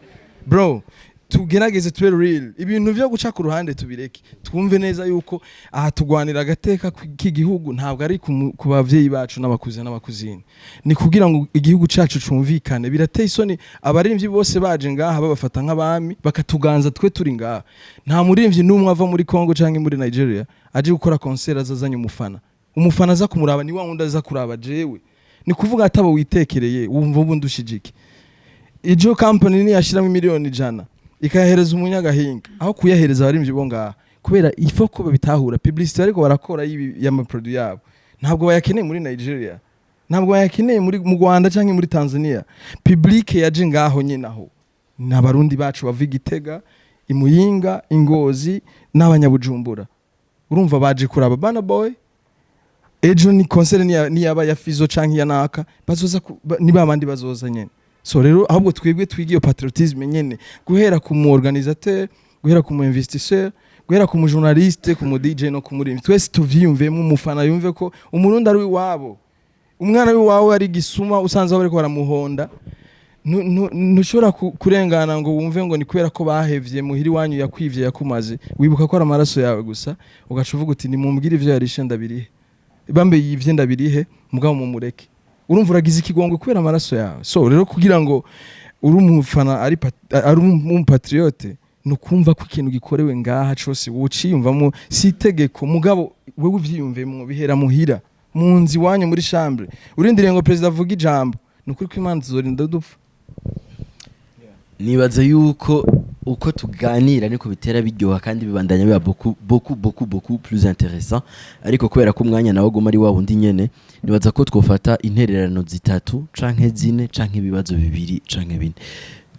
bro tugerageze tube real ibintu byo guca ku ruhande tubireke twumve neza yuko aha tugwanira agateka k'igihugu ntabwo ari ku bavyeyi bacu n'abakuze n'abakuzini ni kugira ngo igihugu cacu cumvikane birateye isoni abaririmbyi bose baje ngaha babafata nk'abami bakatuganza twe turi ngaha nta muririmbyi n'umwe ava muri Congo canke muri Nigeria aje gukora concert azazanye umufana aza kumuraba ni wa wundi aza kuraba jewe ni kuvuga ataba witekereye wumva ubundi ushijike ijo company ni yashiramo miliyoni 100 ikahereza umunyagahinga aho kuyahereza abarimvye bo ngaha kubera ifoko babitahura publicity ariko barakora y'ama produit yabo ntabwo bayakeneye muri Nigeria ntabwo bayakeneye mu Rwanda canke muri Tanzania public yaje ngaho nyenaho n'abarundi bacu bava Igitega Imuyinga Ingozi n'abanyabujumbura urumva baje kuraba Bana Boy ejo ni concert ni yaba ya Fizo canke ya Naka bazoza ni babandi bazoza nyene so rero ahubwo twebwe twigiye patriotisme nyene guhera ku mu organisateur guhera ku mu investisseur guhera ku mu journaliste ku mu DJ no ku muri twese tuvyiyumvemo umufana yumve ko umurundi ari wabo umwana wawe ari gisuma usanze bariko baramuhonda ntushobora kurengana ngo wumve ngo ni kubera ko bahevye muhiri wanyu yakwivye yakumaze wibuka ko ari amaraso yawe gusa ugacuvuga uti ni mumbwire ivyo yarishe ndabirihe bambe yivye ndabirihe mugabo mumureke urumva uragize ikigongwe kubera amaraso yawe so rero kugira ngo uri umufana ari umupatriote nukumva ko ikintu gikorewe ngaha cyose wuciyumvamo si itegeko mugabo wewe uvyiyumvemo bihera muhira munzi wanyu muri chambre urindiriye ngo president avuga ijambo nukuri ko Imana zorinda dupfa nibaza yuko uko tuganira niko bitera biryoha kandi bibandanya biba beaucoup plus intéressant ariko kubera ko umwanya nawo goma ari wa wundi nyene nibaza ko twofata intererano zitatu canke zine canke ibibazo bibiri canke bine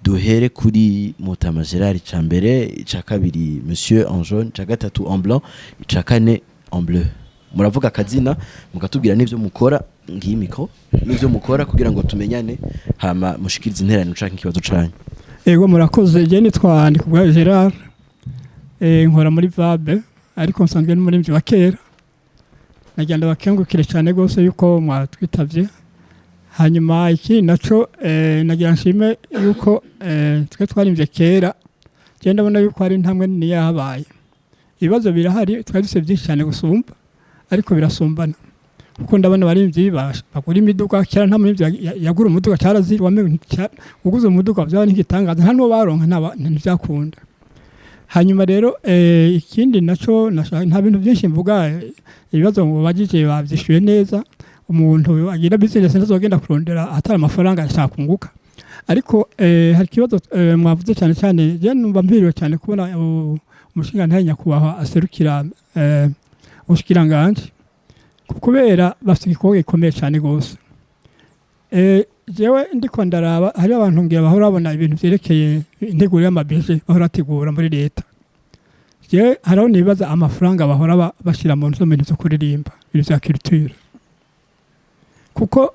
duhere kuri Mutama Gerard ca mbere ca kabiri Monsieur en jaune ca gatatu en blanc ca kane en bleu muravuga akazina mukatubwira n'ivyo mukora ngiyi micro n'ivyo mukora kugira ngo tumenyane hama mushikirize intererano canke ikibazo canyu ego murakoze je nitwa Ndikubwa Gerard nkora muri Vabe ariko nsanzwe ni muri wa kera nagenda bakengukire cyane gose yuko mwatwitavye hanyuma iki naco nagira nshime yuko twe twarimvye kera je ndabona yuko ari ntamwe ni yahabaye ibibazo birahari twari dusevye cyane gusumba ariko birasumbana kuko ndabona barimvye bakora imiduga kera nta muri yagura umuduga cyaraziri wame uguze umuduga byaba n'igitangaza nta no baronka ntibyakunda hanyuma rero ikindi naco nta bintu byinshi mvuga ibibazo ngo bagije bavyishuye neza umuntu agira business ndazogenda kurondera atari amafaranga ashakunguka ariko hari kibazo mwavuze cyane cyane je numva mpiriwe cyane kubona umushinga ntanya kubaha aserukira ubushikiranganje kubera bafite igikorwa gikomeye cyane gose jewe ndiko ndaraba hari abantu ngira bahora babona ibintu byerekeye integuro y'amabije bahora ategura muri leta je haraho nibaza amafaranga bahora bashira mu nzo bintu byo kuririmba ibintu bya culture kuko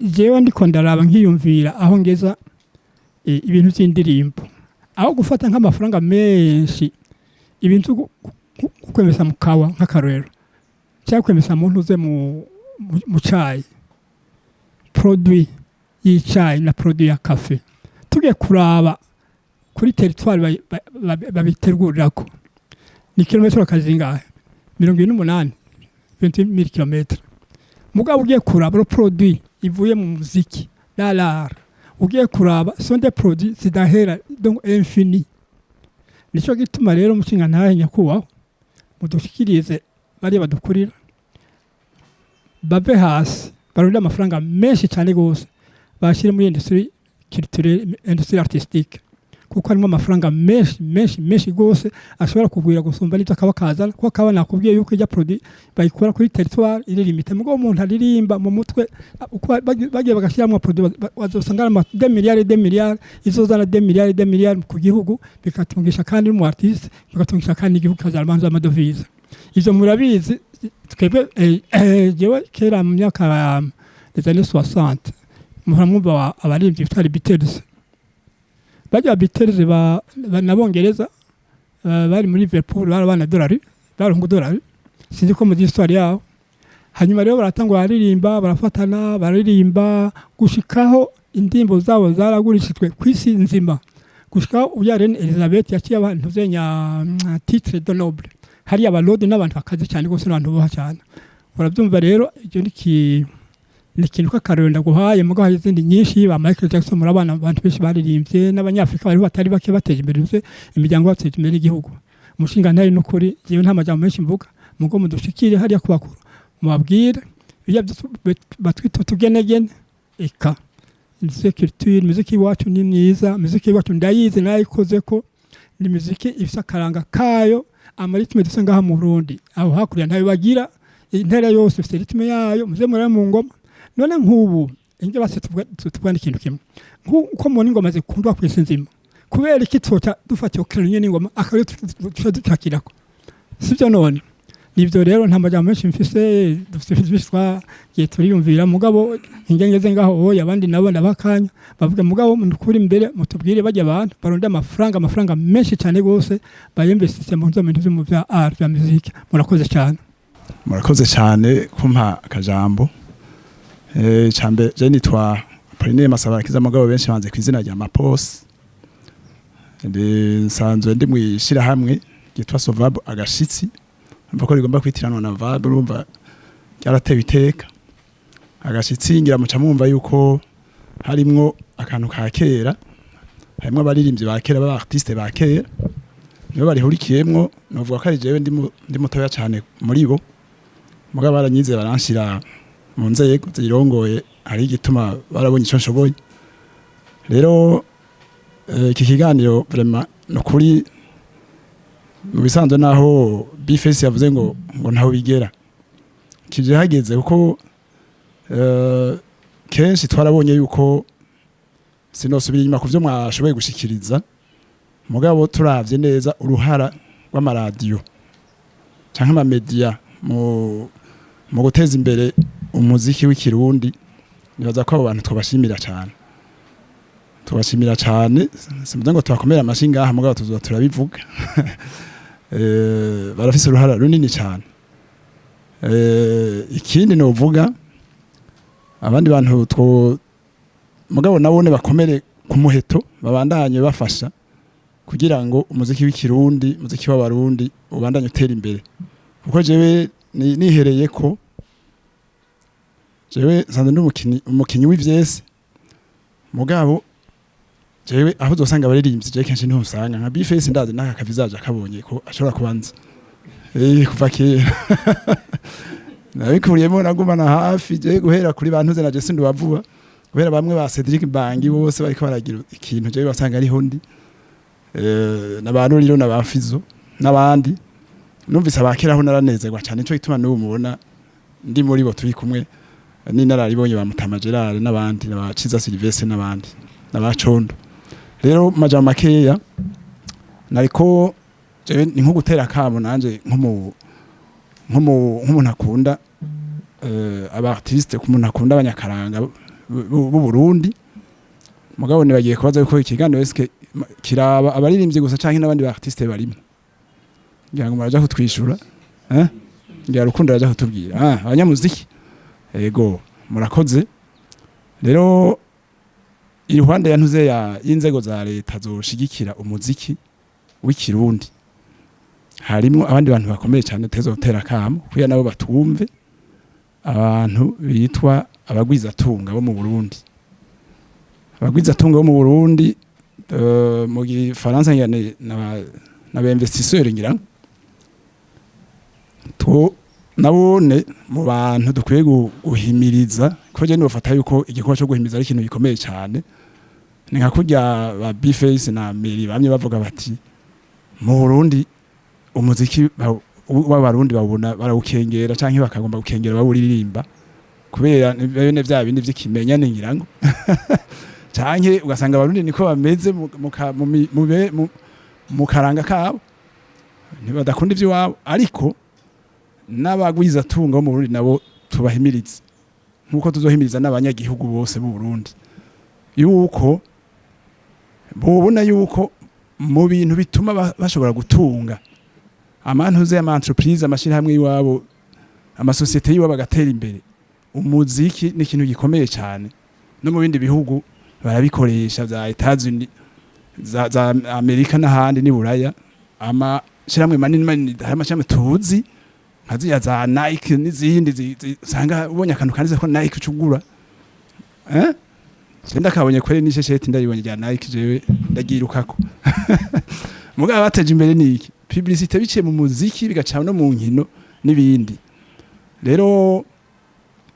jewe ndiko ndaraba nkiyumvira aho ngeza ibintu by'indirimbo aho gufata nk'amafaranga menshi ibintu kwemeza mukawa nk'akarero cyangwa kwemeza muntu uze mu cayi produit y'icayi na produit ya kafe tugiye kuraba kuri territoire babitegurirako ni kilometero kazingahe 28 20000 km mugabo ugiye kuraba produit ivuye mu muziki l'art ugiye kuraba sont des produits zidahera donc infini nico gituma rero mushinga ntahe nyakubaho mudushikirize bari badukurira bave hasi barunda amafaranga menshi cyane gose bashire muri industrie culturelle industrie artistique kuko harimo amafaranga menshi gose ashobora kugwira gusumba n'ibyo akaba kazana kuko akaba nakubwiye yuko ijya produit bayikora kuri territoire iri limite mugo umuntu aririmba mu mutwe bagiye bagashyiramo produit wazosanga 2 miliyari izozana 2 miliyari ku gihugu bikatungisha kandi mu artiste bikatungisha kandi igihugu kazabanza amadovize ivyo murabizi twebwe jewe kera mu myaka des années 60 muhamumva abarimvyi bitari Beatles bajya Beatles nabongereza bari muri Liverpool barabana dolari barongo dolari sinzi ko mu histoire yaho hanyuma rero baratangwa baririmba barafatana baririmba gushikaho indimbo zabo zaragurishitwe kwisi nzima gushikaho uyarene Elizabeth yaciye abantu zenya titre de noble hari abalodi n'abantu bakaze cyane gose n'abantu boha cyane urabyumva rero ibyo ni ikintu k'akarenda guhaye mugo hari izindi nyinshi ba Michael Jackson murabana abantu benshi baririmbye n'abanyafrika bari batari bake bateje imbere imiryango bateje imbere igihugu umushinga ntari n'ukuri jewe nta majambo menshi mvuga mugo mudushikire hariya kubakuru mubabwire ibyo batwita tugenegene eka muziki wacu ni myiza muziki wacu ndayizi nayikoze ko ni muziki ifite akaranga kayo amaritme dusenga mu Burundi aho hakurya ntayo bagira intera yose ifite ritme yayo muze muri mu ngoma none nk'ubu inge base tubwana ikintu kimwe nk'uko mu ngoma zikundwa kwisi nzima kubera iki tota dufatiye okiranye n'ingoma akayo dutakirako sivyo none nivyo rero nta majambo menshi mfise dufite bishwa giye turiyumvira mugabo ingengeze ngaho oya abandi nabo ndabakanya bavuga mugabo mukuri imbere mutubwire bajya abantu baronda amafaranga menshi cyane gose bayinvestise mu bintu mu bya art ya musique murakoze cyane kumpa akajambo cyambe je nitwa Pauline Masabarakiza mugabo benshi banze kwizina rya Mapos nsanzwe ndi mwishira hamwe gitwa Sovab agashitsi mbako rigomba kwitiranwa na Vab urumva cyaratewe iteka agashitsi ngira muca mwumva yuko harimwo akantu ka kera harimwo abaririmbyi ba kera ba artiste ba kera nibo barihurikiyemwo novuga ko ari jewe ndi mutoya cyane muri bo mugabo baranyize baranshira mu nzego zirongoye hari igituma barabonye ico nshoboye rero iki kiganiro vraiment no kuri mu bisanzwe naho Bface yavuze ngo ntaho bigera kije hageze kuko kenshi twarabonye yuko sinosubira inyuma kuvyo mwashoboye gushikiriza mugabo turavye neza uruhara rw'amaradiyo canke ama media mu guteza imbere umuziki w'ikirundi nibaza ko abo bantu twabashimira cyane simvuze ngo tubakomera amashinga aha mugabo tuzoba turabivuga barafise uruhara runini cyane ikindi no uvuga abandi bantu mugabo nabone bakomere ku muheto babandanye bafasha kugira ngo umuziki w'ikirundi umuziki w'abarundi ubandanye utera imbere kuko jewe nihereye ko jewe sanze umukinyi w'ivyese mugabo jewe aho uzosanga abaririmbyi je kenshi niho usanga nka Bface ndazi naka kavizaje akabonye ko ashobora kubanza kuva kera nabikuriyemo nagumana hafi je guhera kuri bantu ze na je sindu bavuba guhera bamwe ba Cedric Bangi bose bariko baragira ikintu je basanga ari hondi n'abantu rero n'abafizo n'abandi numvise abakeraho naranezerwa cyane ico gituma n'ubu mubona ndi muri bo turi kumwe n'inararibonye ba Mutama Gerard n'abandi n'abaciza Sylvestre n'abandi n'abacondo rero majama makeya nariko je ni nko gutera kamo nanje nk'umuntu akunda aba artiste k'umuntu akunda abanyakaranga b'u Burundi mugabo nibagiye kubaza yuko ikiganiro eske kiraba abaririmbye gusa canke n'abandi ba artiste barimo ngira ngo muraja kutwishura ngira rukundo raja kutubwira abanyamuziki yego murakoze rero iruhande ya ntuze y'inzego za leta zoshigikira umuziki w'ikirundi harimo abandi bantu bakomeye cyane tezo gutera kamo kuya nabo batumve abantu bitwa abagwizatunga bo mu Burundi. Abagwizatunga bo mu Burundi mu Gifaransa ngane na investisseur ngira to nabone mu bantu dukwiye guhimiriza ko je nibafata yuko igikorwa cyo guhimiriza ari ikintu gikomeye cyane. Ni nka kurya ba Bface na Meri bamye bavuga bati mu Burundi umuziki w'abarundi babona barawukengera canke bakagomba gukengera bawuririmba kubera bene vya bindi vy'ikimenya ningirango canke ugasanga abarundi niko bameze mu karanga kabo ntibadakunda ivy'iwabo, ariko n'abagwiza tunga mu Burundi nabo tubahimiriza nkuko tuzohimiriza n'abanyagihugu bose mu Burundi yuko bobona yuko mu bintu bituma bashobora gutunga amantuze ama entreprise amashira hamwe iwabo amasosiyete yiwabo bagatera imbere. Umuziki ni ikintu gikomeye cyane, no mu bindi bihugu barabikoresha za Etats-Unis za Amerika n'ahandi ni Buraya. Shiramwe manini hamwe tuzi nkaziya za Nike n'izindi usanga ubonye akantu kanze ko Nike ucugura senda kabonye kwere n'ishesheti ndayibonye rya Nike jewe ndagirukako mugabo bateje imbere niki publicité biciye mu muziki bigaca no mu nkino n'ibindi. Rero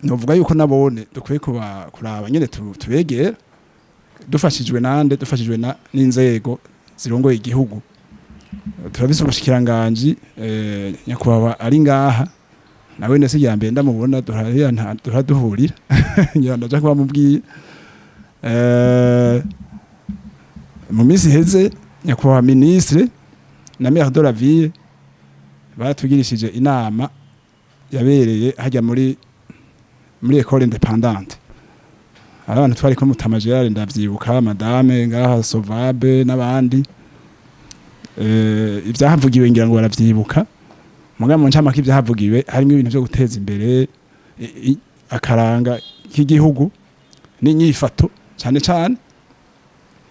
novuga yuko nabone dukwiye kuraba nyene tubegera dufashijwe n'inzego zirongoye igihugu. Turabise umushikiranganje nyakubahwa ari ngaha nawe nese yambere ndamubona duhurira ngira ndaja kuba mubwiye mu minsi heze nyakubahwa ministre na maire de la ville batugirishije inama yabereye hajya muri école indépendante. Abantu twari ko Mutama Gerard ndavyibuka madame ngaha Sovabe n'abandi ibyahavugiwe ngira ngo baravyibuka. Mugabo mu ncamake ibyahavugiwe harimo ibintu byo guteza imbere akaranga k'igihugu n'inyifato cyane cyane,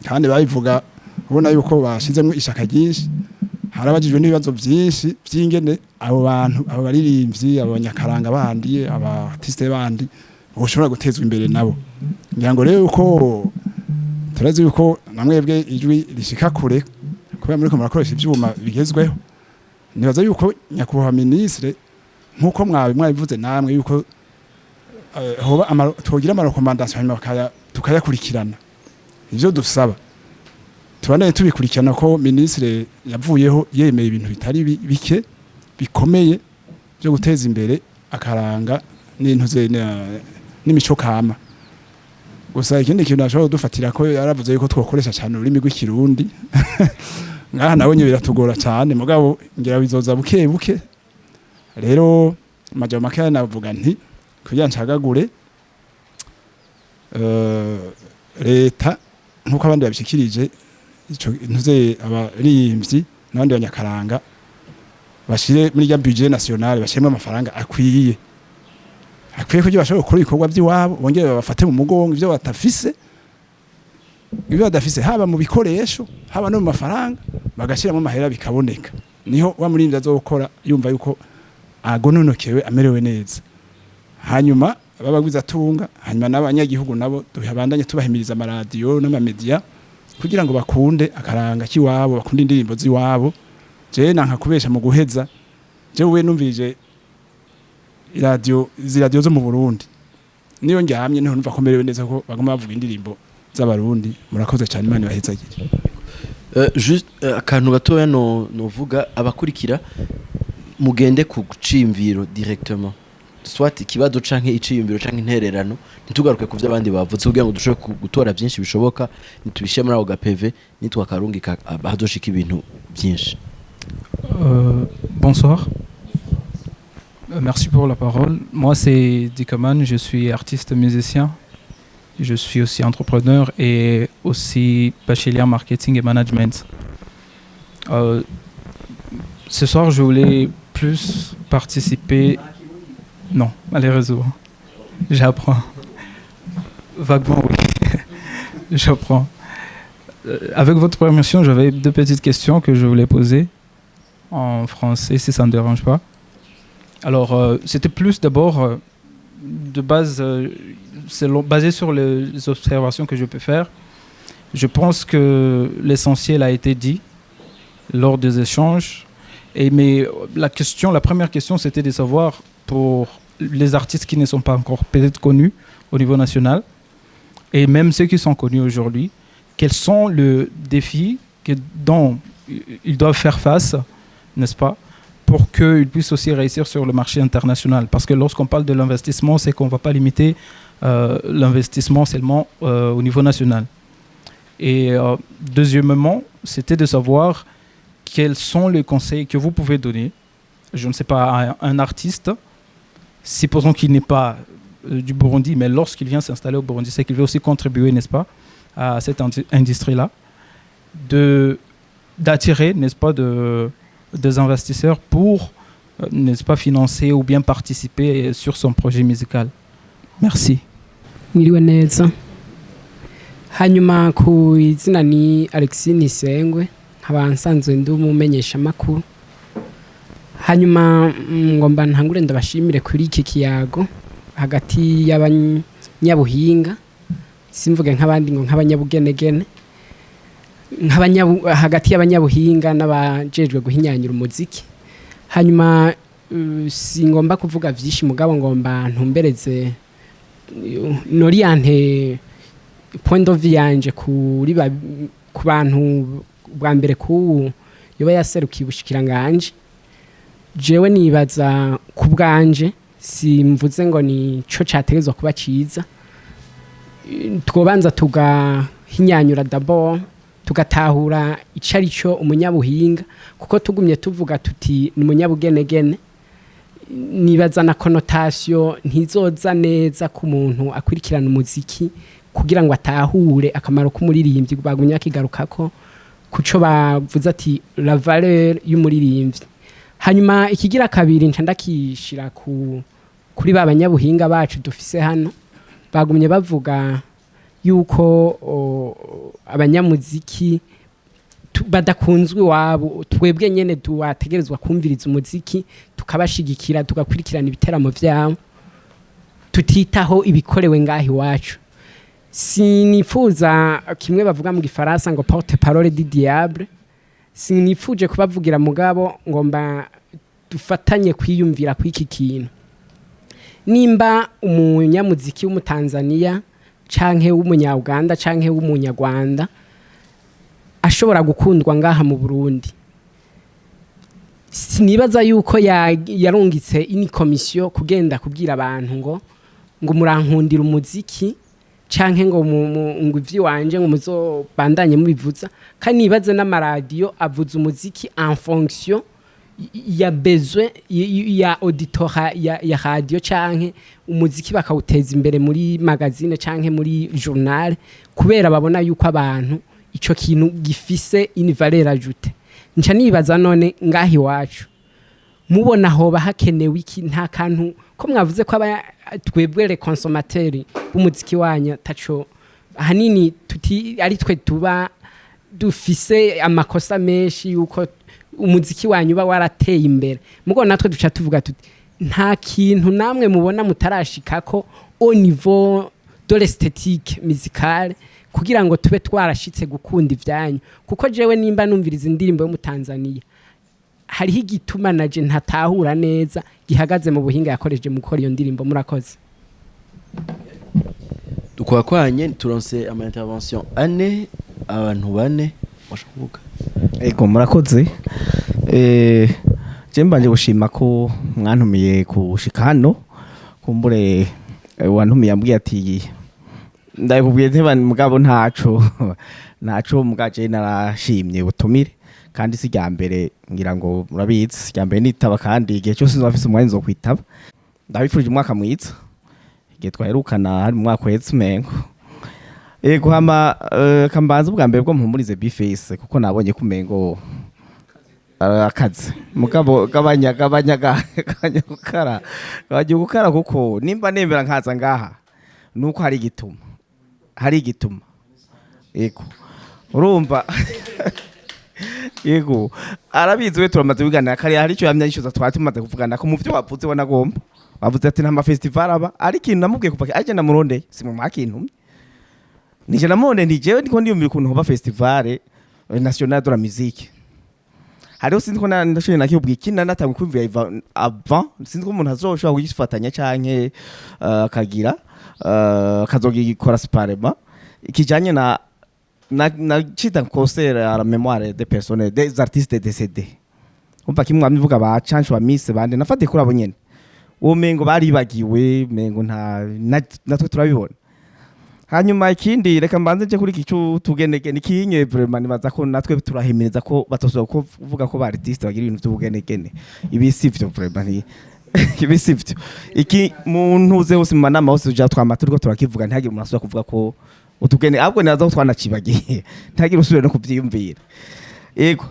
kandi bayivuga ubona yuko bashizemo ishaka ryinshi. Harabajijwe n'ibibazo byinshi by'ingene abo bantu abo baririmbyi abanyakaranga bandi aba artiste bandi boshobora gutezwa imbere nabo. Ngira ngo rero uko turazi yuko namwebwe ijwi rishika kure kubera muri ko murakoresha ivyuma bigezweho. Nibaza yuko nyakubahwa ministre nkuko mwabivuze namwe yuko hoba tugira amarekomandation hanyuma tukayakurikirana. Ivyo dusaba tubandanye tubikurikirana ko ministre yavuyeho yemeye ibintu bitari bike bikomeye byo guteza imbere akaranga n'intuze n'imico kama. Gusa ikindi kintu ashobora dufatira ko yaravuze yuko twokoresha cyane ururimi rw'ikirundi ngaha nawe nye biratugora cyane, mugabo ngira bizoza buke buke. Rero majya makaya navuga nti kugira ncagagure leta nkuko abandi babishikirije ico ntuze abaririmbyi n'abandi banyakaranga bashire muri ya budget national bashiremo amafaranga akwiye kugira bashobore gukora ibikorwa by'iwabo, bongere babafate mu mugongo ivyo batafise haba mu bikoresho haba no mu mafaranga bagashiramo amahera bikaboneka. Niho wa murindi azokora yumva yuko agononokewe amerewe neza. Hanyuma babagwiza tunga hanyuma n'abanyagihugu nabo duhabandanye tubahimiriza amaradiyo n'amamedia kugira ngo bakunde akaranga kiwabo, bakunde indirimbo ziwabo. Je nanka kubesha mu guheza jewe numvije radio zo mu Burundi niyo ngihamye niho numva komerewe neza ko bagoma bavuga indirimbo z'abarundi. Murakoze cyane Imana ibahezagire. Juste akantu gatoya novuga abakurikira mugende ku cimviro directement soit ikibazo canke iciyumviro canke intererano ntitugaruke ku byo abandi bavutse kugira ngo dushobore gutora byinshi bishoboka nitubishe muri ako gapeve nitwa karungi hadoshika ibintu byinshi. Bonsoir. Merci pour la parole. Moi, c'est Dikaman, je suis artiste musicien. Je suis aussi entrepreneur et aussi bachelier en marketing et management. Ce soir, je voulais plus participer... Non, à les réseaux. J'apprends. Vaguement, oui. J'apprends. Avec votre permission, j'avais 2 petites questions que je voulais poser en français, si ça ne dérange pas. Alors, c'était plus d'abord de base, basé sur les observations que je peux faire. Je pense que l'essentiel a été dit lors des échanges. Mais la première question, c'était de savoir, pour les artistes qui ne sont pas encore peut-être connus au niveau national, et même ceux qui sont connus aujourd'hui, quels sont les défis dont ils doivent faire face, n'est-ce pas, pour qu'ils puissent aussi réussir sur le marché international. Parce que lorsqu'on parle de l'investissement, c'est qu'on ne va pas limiter l'investissement seulement au niveau national. Et deuxièmement, c'était de savoir quels sont les conseils que vous pouvez donner, je ne sais pas, à un artiste, supposons qu'il n'est pas du Burundi, mais lorsqu'il vient s'installer au Burundi, c'est qu'il veut aussi contribuer, n'est-ce pas, à cette industrie-là, d'attirer, n'est-ce pas, des investisseurs pour, n'est-ce pas, financer ou bien participer sur son projet musical. Merci. Mwiriwe neza. Hanyuma ku izina ni Alexis Nisengwe, nkaba nsanzwe ndi umumenyesha makuru. Hanyuma ngomba ntangure ndabashimire kuri iki kiyago hagati y'abanyabuhinga, simvuge nk'abandi ngo nk'abanyabugenegene, hagati y'abanyabuhinga n'abajejwe guhinyanyura umuziki. Hanyuma singomba kuvuga vyinshi, mugabo ngomba ntumbereze noriante point of view yanje ku bantu bwa mbere ku yoba yaserukiye ubushikiranganje. Jewe nibaza ku bwanje, simvuze ngo ni cyo cyategezwa kuba ciza. Twobanza tugahinyanyura d'abord, tugatahura icari cyo umunyabuhinga, kuko tugumye tuvuga tuti ni umunyabugenegene, nibaza na connotation ntizoza neza ku muntu akurikirana umuziki kugira ngo atahure akamaro k'umuririmbyi bagunya kigarukako kuco bavuze ati la valeur y'umuririmbyi. Hanyuma ikigira kabiri nca ndakishira kuri babanyabuhinga bacu dufise hano, bagumye bavuga yuko abanyamuziki badakunzwe wabo, twebwe nyene tuwategerezwa kumviriza umuziki tukabashigikira tugakurikirana ibiteramo vyabo, tutitaho ibikorewe ngahi wacu. Sinifuza kimwe bavuga mu gifaransa ngo porte parole du diable, sinifuje kubavugira mugabo ngomba dufatanye kwiyumvira kw'iki kintu. Nimba umunyamuziki w'umutanzania canke w'umunya-Uganda canke w'umunyarwanda ashobora gukundwa ngaha mu Burundi, sinibaza yuko yarungitse ini komisiyo kugenda kubwira abantu ngo murankundira umuziki canke ngo ivyi wanje ngo muzobandanye mubivuza. Kandi nibaze n'amaradiyo avuza umuziki en fonction ya besoin ya auditora ya radio, canke umuziki bakawuteza imbere muri magazine canke muri journal, kubera babona yuko abantu ico kintu gifise une valeur ajoutée. Nca nibaza none ngahi wacu mubona hoba hakenewe iki? Nta kantu ko mwavuze ko twebwe les consommateurs b'umuziki wanya taco hanini tuti ari twe tuba dufise amakosa menshi yuko umuziki wanyu ba warateye imbere, mugo natwe duca tuvuga tuti nta kintu namwe mubona mutarashikako au niveau de l'esthétique musicale kugira ngo tube twarashitse gukunda ivyanyu. Kuko jewe nimba numviriza indirimbo yo mu Tanzania, hariho igituma naje ntatahura neza gihagaze mu buhinga yakoreje mu gukora iyo ndirimbo. Murakoze. Dukwakwanye turonse ama intervention ane, abantu bane bashoboka. Ego murakoze. Je mbanje gushima ko mwantumiye kushika hano, kumbure wantumiye ambwiye ati ndakubwiye nte mugabo ntaco mugaje narashimye butumire, kandi si rya mbere ngira ngo murabizi, rya mbere nitaba, kandi igihe cyose nzafise umwanya zo kwitaba. Ndabifurije umwaka mwiza, igihe twaherukana hari mu mwaka wese umengo. Ego hama kambanza ubwa mbere bwo mpumurize Bface, kuko nabonye kumengo akazi mugabo gabanya gukara kuko nimba nemera nkaza ngaha nuko hari igituma yego urumva yego arabizi we turamaze kuganira kare hari icyo yamya yishyuza twatumaze kuvugana ko mu byo wavuze wona gomba wavuze ati nta ma festival aba ari ikintu namubwiye kuva aje namurondeye si mu makintu nije namonde ndijewe ndiko ndiyumvira ukuntu hoba festival national de la musique hariho sinzi ko ndashobora nakibwiye ikindi natanga kwimvira avant sinzi ko umuntu azoshobora kugifatanya canke akagira kazogikora séparément kijanye na chita concert à la mémoire des personnes des artistes décédés umva kimwe mbivuga ba chance ba miss bande nafate kuri abo nyene uwo mengo baribagiwe mengo natwe turabibona hanyuma ikindi reka mbanze nje kuri kicu tugeneke nikinye vraiment nibaza ko natwe turahimiriza ko batosoza kuvuga ko ba artiste bagira ibintu by'ubugenekene ibi sivyo vraiment ibi sivyo iki muntu uze hose mu manama hose uja twamaturiko turakivuga ntihagire umuntu asubira kuvuga ko utugene ahubwo naza ko twanacibagiye ntihagire usubire no kuvyiyumvira yego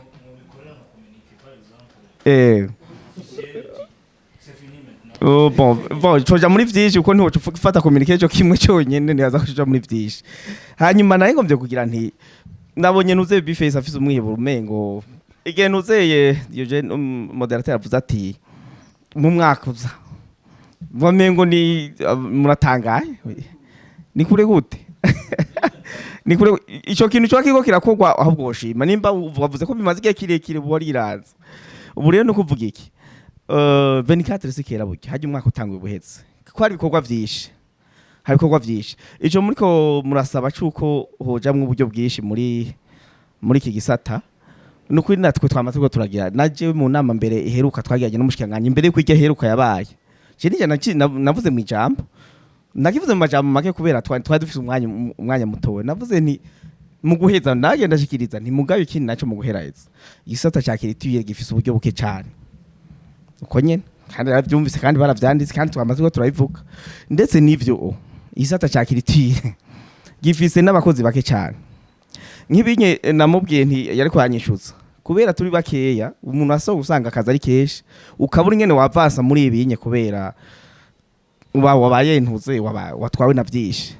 bon choja muri vyinshi uko ntiwo ufata communication kimwe cyonyene niyaza kuja muri vyinshi hanyuma naye ngomvye kugira nti nabonye nuze biface afise umwiheburo umengo igihe nuzeye iyo moderateur avuze ati mu mwaka uza wamengo ni muratangaye ni kure gute ni kure ico kintu cyo kiko kirakogwa ahubwo woshima nimba wavuze ko bimaze igihe kirekire buri iraza ubu rero no kuvuga iki 24 sikera buke haje umwaka utangwe buhetse ko hari bikorwa vyinshi hari bikorwa vyinshi ico muriko murasaba cuko hojamwe uburyo bwinshi muri iki gisata nuko natwe twamaze turagira naje mu nama mbere iheruka twagiranye n'umushikanganye mbere yuko ijya heruka yabaye je nije navuze mu ijambo nakivuze mu majambo make kubera twari dufite umwanya mutowe navuze nti mu guheza ndagenda shikiriza nti mugabe ikindi naco mu guheraheza igisata cya kirituye gifise uburyo buke cyane uko nyene kandi baravyumvise kandi baravyanditse kandi twamaze ko turabivuga ndetse n'ivyo igisata cya kirituye gifise n'abakozi bake cyane nk'ibinye namubwiye nti yari kwanyishuza kubera turi bakeya umuntu aso usanga akazi ari keshi ukabura ingene wavasa muri ibinye kubera wabaye ntuze watwawe na byinshi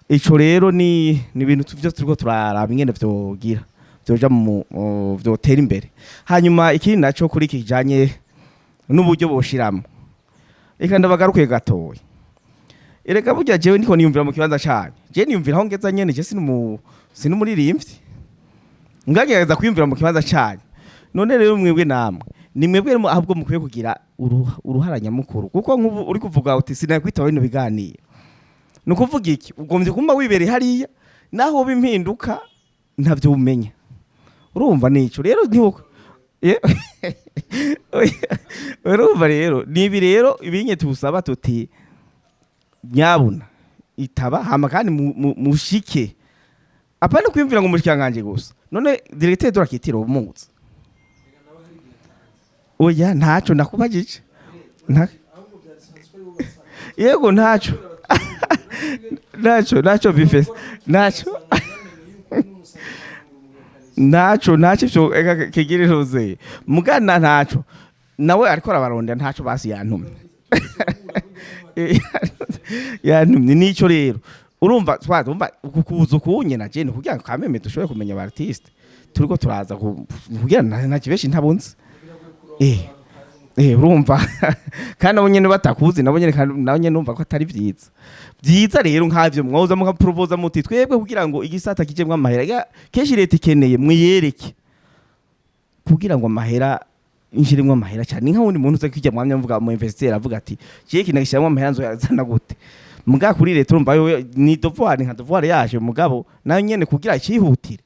ico rero ni ibintu tuvyo turiko turaraba ingene vyogira byoja mu vyotera imbere hanyuma ikindi naco kuri kijanye n'uburyo boshiramo reka ndabagaruke gatoya ereka burya jewe niko niyumvira mu kibanza cyane je niyumvira aho ngeza nyene je sinu muririmbyi ngagereza kwiyumvira mu kibanza cyane none rero mwebwe namwe ni mwebwe ahubwo mukwiye kugira uruharanya mukuru kuko nk'ubu uri kuvuga uti sinakwitaho bino biganiro nukuvuga iki ugombye kumba wibereye hariya naho bimpinduka ntavyo umenya urumva nico rero ntiuko urumva rero nibi rero ibinye tubusaba tuti nyabuna itaba hama kandi mushike apana kwiyumvira ngo mushikanganje gusa none directeur dorakitira ubumuzi oya ntaco nakubajije yego ntaco nacho bifese nacho cyo kigiriroze mugana ntaco nawe ariko arabaronda ntaco basi yantumye yantumye nico rero urumva twumva ukubuza kunye na je kugira ngo kameme dushobore kumenya aba artiste turiko turaza kugira na kibeshi ntabunze urumva kandi abo nyene batakuzi nabo nyene numva ko atari byiza rero nkavyo mwoza muka propose muti twebwe kugira ngo igisata kijemwe amahera keshi leta ikeneye mwiyereke kugira ngo amahera inshiremwe amahera cyane nka wundi muntu uze kwijya mwamya mvuga mu investor avuga ati je kinagishyiramo amahera nzo yazana gute muga kuri leta urumva yo ni devoir nka devoir yaje mugabo nayo nyene kugira ikihutire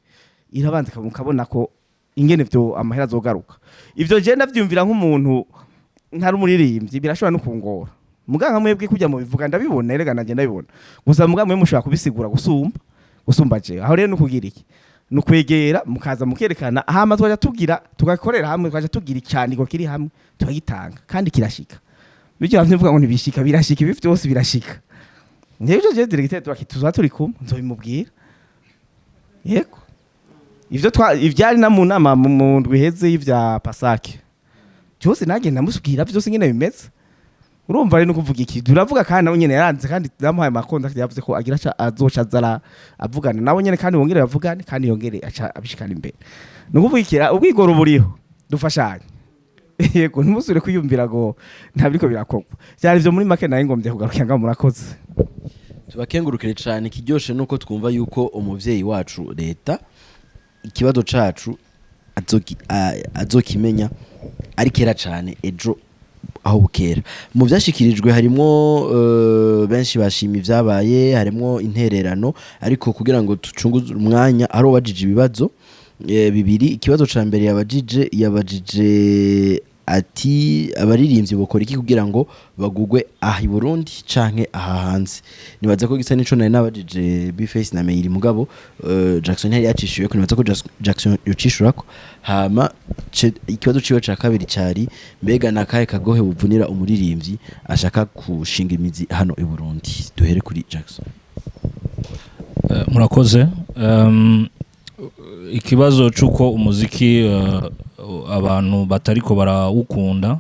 irabanza mukabona ko ingene byo amahera zogaruka ivyo je ndavyumvira nk'umuntu ntari umuririmbyi birashobora no kungora muganga mwebwe kujya mu bivuga ndabibona erega nanje ndabibona gusa muganga mwe mushaka kubisigura gusumba je aho rero no kugira iki no kwegera mukaza mukerekana hama twaje tugira tugakorera hamwe twaje tugira icyandiko kiri hamwe twagitanga kandi kirashika bijya bavyivuga ngo ntibishika birashika ibi byose birashika ntejo je directeur twakituza turi kumwe nzobimubwira yego ivyo ivyari na mu nama mu ndwiheze y'ivya Pasake cyose nagenda musubwira byose ngene bimeze urumva rero nukuvuga iki turavuga kandi nawe nyene yaranze kandi yamuhaye makonda yavuze ko agira azoca azara avugana nawe nyene kandi wongere bavugane kandi yongere aca abishikana imbere nukuvuga iki ubwigoro buriho dufashanye yego ntimusure kwiyumvira ngo ntabiriko birakogwa cyari ivyo muri make naye ngombye kugarukira ngaho murakoze tubakengurukire cyane kiryoshe nuko twumva yuko umuvyeyi wacu leta ikibazo cacu azokimenya ari kera cyane ejo aho bukera mu byashikirijwe harimo benshi bashima ivyabaye harimo intererano ariko kugira ngo tucunguze umwanya ari wajije ibibazo bibiri ikibazo ca mbere yabajije ati abaririmbyi bokora iki kugira ngo bagugwe aha i Burundi canke aha hanze nibaza ko gisa nico nari nabajije Bface na Meiri mugabo Jackson yari yacishiwe ko nibaza ko Jackson yocishurako hama ikibazo ciwe ca kabiri cari mbega nakaye kagohe buvunira umuririmbyi ashaka kushinga imizi hano i Burundi duhere kuri Jackson murakoze ikibazo cyuko umuziki abantu batariko barawukunda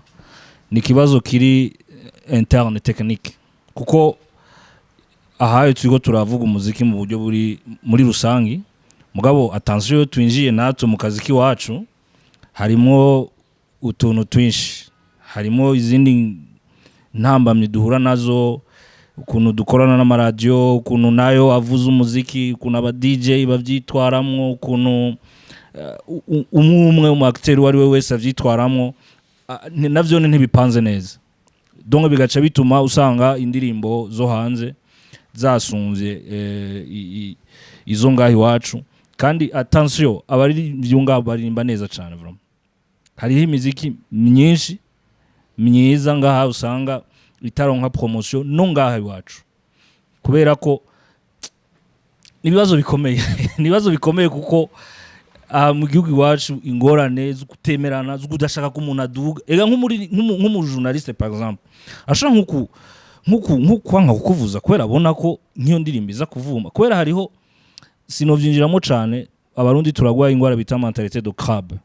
ni kibazo kiri interne technique kuko ahaye twigo turavuga umuziki mu buryo buri muri rusangi mugabo attention twinjiye natwe mu kazi kiwacu harimo utuntu twinshi harimo izindi ntambamye duhura nazo ukuntu dukorana n'amaradio ukuntu nayo avuza umuziki ukuntu aba DJ bavyitwaramwo ukuntu umwe mu acteur wari we wese avyitwaramwo navyo ntibipanze neza donc bigaca bituma usanga indirimbo zo hanze zasunze izo ngahi iwacu kandi attention abari vyunga barimba neza cyane vraiment hariho imiziki myinshi myiza ngaha usanga itaronka promotion no ngaha iwacu kubera ko nibibazo bikomeye kuko mu gihugu iwacu ingorane zo kutemerana zo kudashaka ko umuntu aduga ega nk'umu journaliste par exemple ashaka nkuko kwanga kukuvuza kubera abona ko nkiyo ndirimbo iza kuvuma kubera hariho sinovyinjiramo cyane abarundi turagwa ingwara bita mentalité de crabe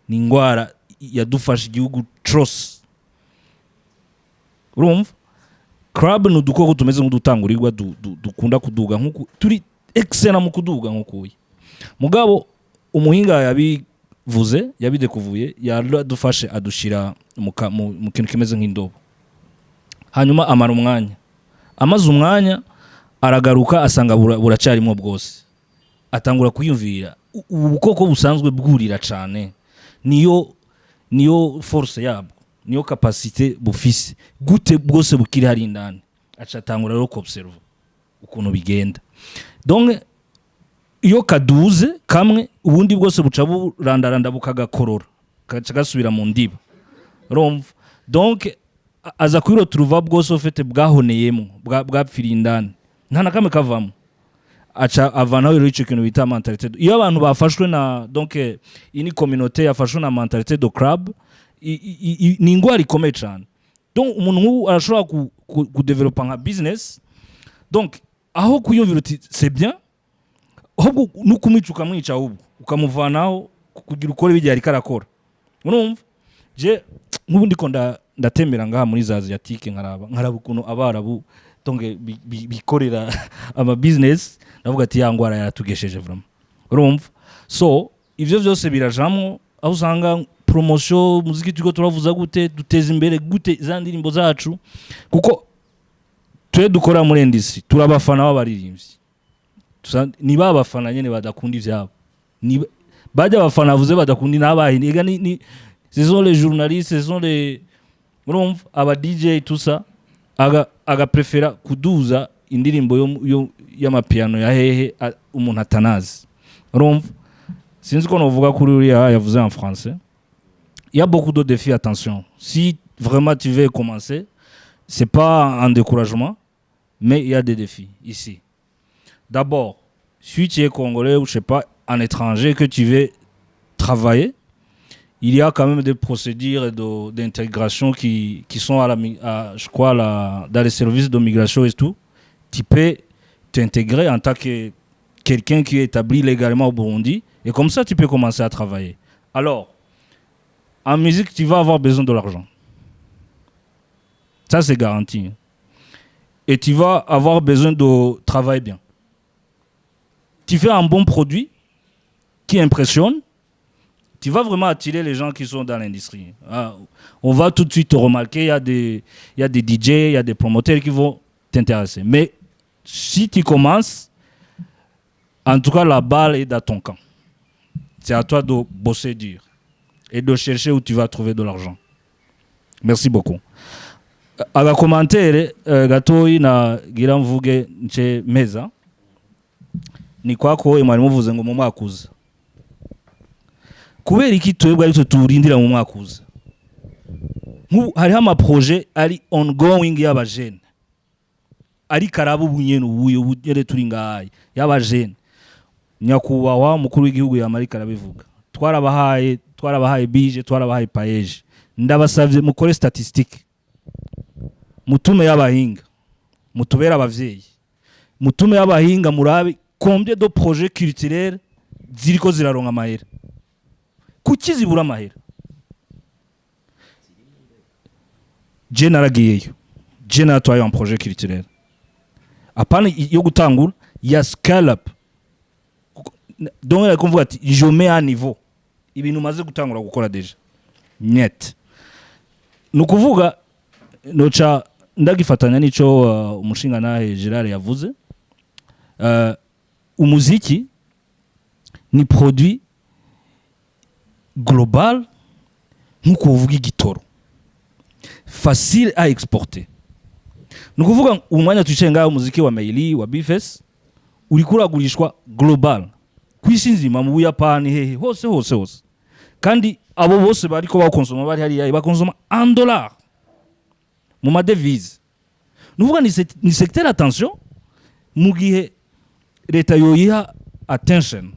ni ingwara yadufasha igihugu trose urumva crabe no dukoko tumeze nk'udutangurirwa dukunda kuduga nkuko turi excellent mu kuduga nkuko mugabo umuhinga yabivuze yabidekuvuye yaradufashe adushira mu kintu kimeze nk'indobo hanyuma amara umwanya amaze umwanya aragaruka asanga buracarimo bwose atangura kuyumvira ubukoko busanzwe bwurira cyane niyo force yabwo niyo capacité bufise gute bwose bukiri hari indani acatangura rero ko observe ukuntu bigenda donc iyo kaduze kamwe ubundi bwose buca burandaranda bukagakorora kaca gasubira mu ndiba urumva donc aza kwiro turuva bwose ofete bwahoneyemo bwapfiriye indani nta na kamwe kavamo aca avanaho rero ico kintu bita mentalité iyo abantu bafashwe na donc ini communauté yafashwe na mentalité de crabe ni ingwara ikomeye cyane donc umuntu nk'ubu arashobora kudevelopa nka business donc aho kuyumvira uti c'est bien ahubwo nukumica ukamwica ahubwo ukamuvanaho kugira ukore bijya ari karakora urumva je nk'ubu ndiko ndatembera ngaha muri za Asiatique nkaraba ukuntu abarabu donc bikorera ama business navuga ati ya ngwara yaratugesheje vraiment urumva so ivyo byose birajamwo aho usanga promotion muziki tuko turavuza gute duteza imbere gute za ndirimbo zacu kuko twe dukora muri industry turabafana b'abaririmbyi ni babafana nyene badakunda ivyabo ni bajya bafana vuze badakunda nabahe ega ni ce sont les journalistes ce sont les urumva aba DJ tout ça aga prefera kuduza indirimbo yo y'amapiano ya hehe umuntu atanazi urumva sinzi ko novuga kuri uriya yavuze en français il y a beaucoup de défis attention si vraiment tu veux commencer c'est pas un découragement mais il y a des défis ici. D'abord, si tu es congolais ou je sais pas, un étranger que tu veux travailler, il y a quand même des procédures d'intégration qui sont je crois dans les services de migration et tout. Tu peux t'intégrer en tant que quelqu'un qui est établi légalement au Burundi et comme ça tu peux commencer à travailler. Alors, en musique, tu vas avoir besoin de l'argent. Ça, c'est garanti. Et tu vas avoir besoin de travailler bien. Tu fais un bon produit qui impressionne, tu vas vraiment attirer les gens qui sont dans l'industrie. Ah, on va tout de suite te remarquer, il y a des DJ, il y a des promoteurs qui vont t'intéresser. Mais si tu commences, en tout cas, la balle est dans ton camp. C'est à toi de bosser dur et de chercher où tu vas trouver de l'argent. Merci beaucoup. Agakomantere gatoyi na gira mvuge nce meza ni kwako imari muvuze ngo mu mwaka uza kubera iki twebwe ari turindira mu mwaka uza hariho amaproje ari ongoing y'abajene ari karabu bunyene ubuye turi ngaye y'abajene nyakubahwa mukuru w'igihugu yamari karabivuga twarabahaye bije twarabahaye paeje ndabasavye mukore statistique mutume y'abahinga mutubera abavyeyi mutume y'abahinga murabe combien de projets culturels ziriko ziraronka amahera kuki zibura amahera je naragiyeyo je natwaye un projet culturel apana yo gutangura ya scale up donc la convoit je mets à niveau ibintu maze gutangura gukora deja net nukuvuga noca ndagifatanya nico umushinga nahe Gerard yavuze umuziki ni produit global nkuko uvuga igitoro facile à exporter nukuvuga umwanya tucenga umuziki wa Meili wa Bifes uri kuragurishwa global kwisi nzima mu Buyapani hehe hose kandi abo bose bariko bakonsoma bari hariya bakonsoma $1 mu madevise nuvuga ni secteur attention mu gihe leta yoyiha attention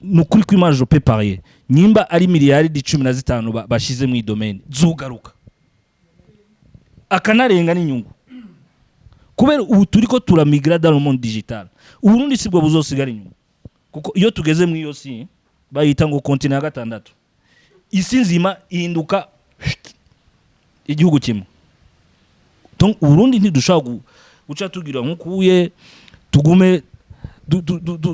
nukuri kw'imana je peux parier nyimba ari miliyari 15 bashize mu domaine zugaruka akanarenga n'inyungu kubera ubu turiko turamigra dans le monde digital uburundi sibwo buzosigara inyuma kuko iyo tugeze mu iyo si bayita ngo continent ya 6 isi nzima ihinduka igihugu kimwe donc uburundi ntidushaka guca tugira nkukuye tugume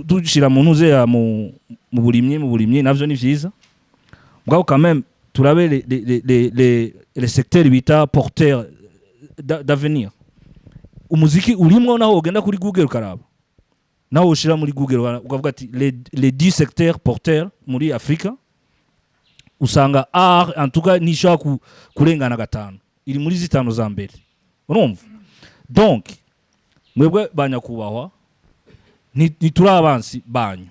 dushira mu ntuze ya mu burimye navyo ni vyiza mugabo quand même turabe les secteurs bita porteurs d'avenir umuziki urimwo naho ugenda kuri Google ukaraba naho ushira muri Google ukavuga ati les 10 secteurs porteurs muri Afrika usanga art en tout cas nishaka kurengana 5 iri muri 5 za mbere urumva donc mwebwe banyakubahwa ni turabansi banyu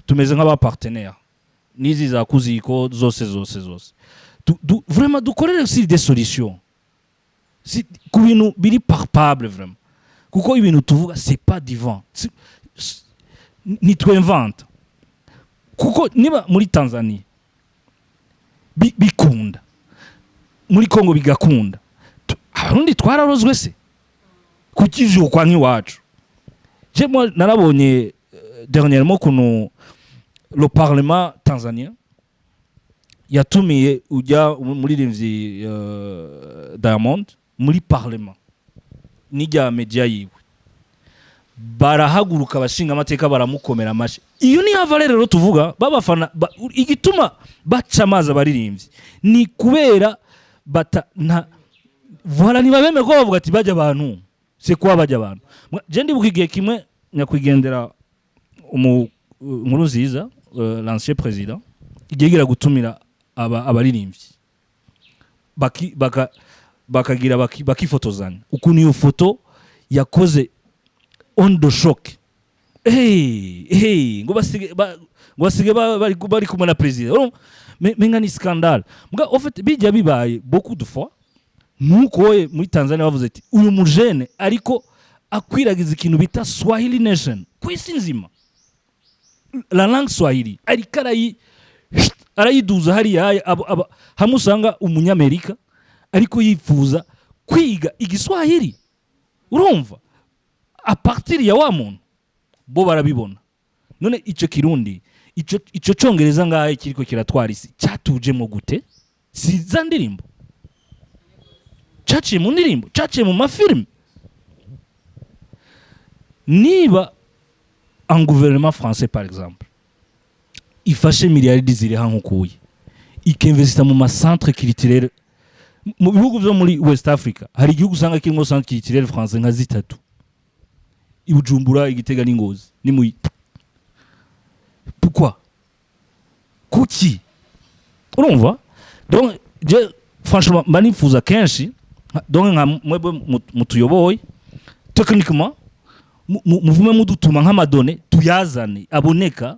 tumeze nk'aba partenaire nizi za kuziko zose vraiment dukorere aussi des solutions si ku bintu biri palpable vraiment kuko ibintu tuvuga c'est pas divin ni twinvente kuko niba muri Tanzania bikunda muri Kongo bigakunda abarundi twararozwe se kukijo kwa nkiwacu je moi narabonye dernièrement kuno le parlement tanzanien yatumiye ujya muri rimvyi Diamond muri parlement nijya media yiwe barahaguruka bashinga amateka baramukomera amashi iyo ni hava rero tuvuga babafana igituma baca amazi abaririmbyi ni kubera bata na voilà ni babeme ko bavuga ati bajya abantu c'est quoi bajya abantu je ndi bukigiye kimwe nyakwigendera nkuru nziza l'ancien président igigira gutumira abaririmbyi bakagira bakifotozanya ukuntu iyo foto yakoze on the shock ngo basige bari kumwe na president menga ni scandale muga en fait bijya bibaye beaucoup de fois nuko muri Tanzania bavuze ati uyu mujene ariko akwiragiza ikintu bita Swahili nation kwisi nzima la langue Swahili arayiduza hariya hamusanga umunyamerika ariko yifuza kwiga igiswahili urumva a partir ya wa muntu bo barabibona none ico kirundi ico congereza ngahe kiriko kiratwara isi cyatujemo gute si za ndirimbo caciye mu ndirimbo caciye mu mafilime. Niba un gouvernement français par exemple ifashe miliyaridi ziri hankukuye ikinvesita mu macentre culturel mu bihugu byo muri West Africa, hari igihugu usanga kirimo centre culturel français nka zitatu, i Bujumbura, Igitega n'Ingozi ni muyi. Pourquoi? Kuki? Urumva? Donc franchement manifuza kenshi donc nka mwebwe mutuyoboye techniquement muvume mudutuma nk'amadone tuyazane aboneka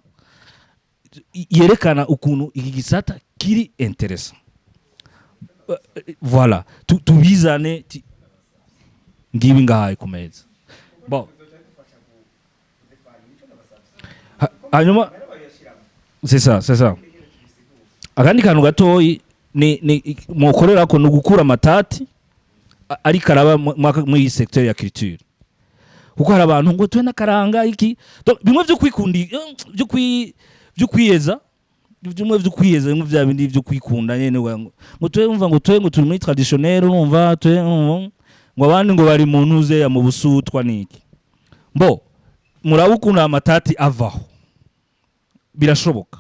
yerekana ukuntu iki gisata kiri intéressant. Voilà, tubizane ngibi ngahaye ku meza. Bon, hanyuma c'est ça akandi kantu gatoyi ni mukorera ko no gukura amatati ari karaba mu iyi secteur ya culture, kuko hari abantu ngo twe nakaranga iki bimwe byo kwikundi byo kwiyeza bimwe byo kwiyeza bimwe bya bindi byo kwikunda nyene ngo twe umva ngo twe ngo turi muri traditionnel urumva twe ngo abandi ngo bari mu ntuze ya mu busutwa niki. Mbo murabukunda amatati avaho birashoboka.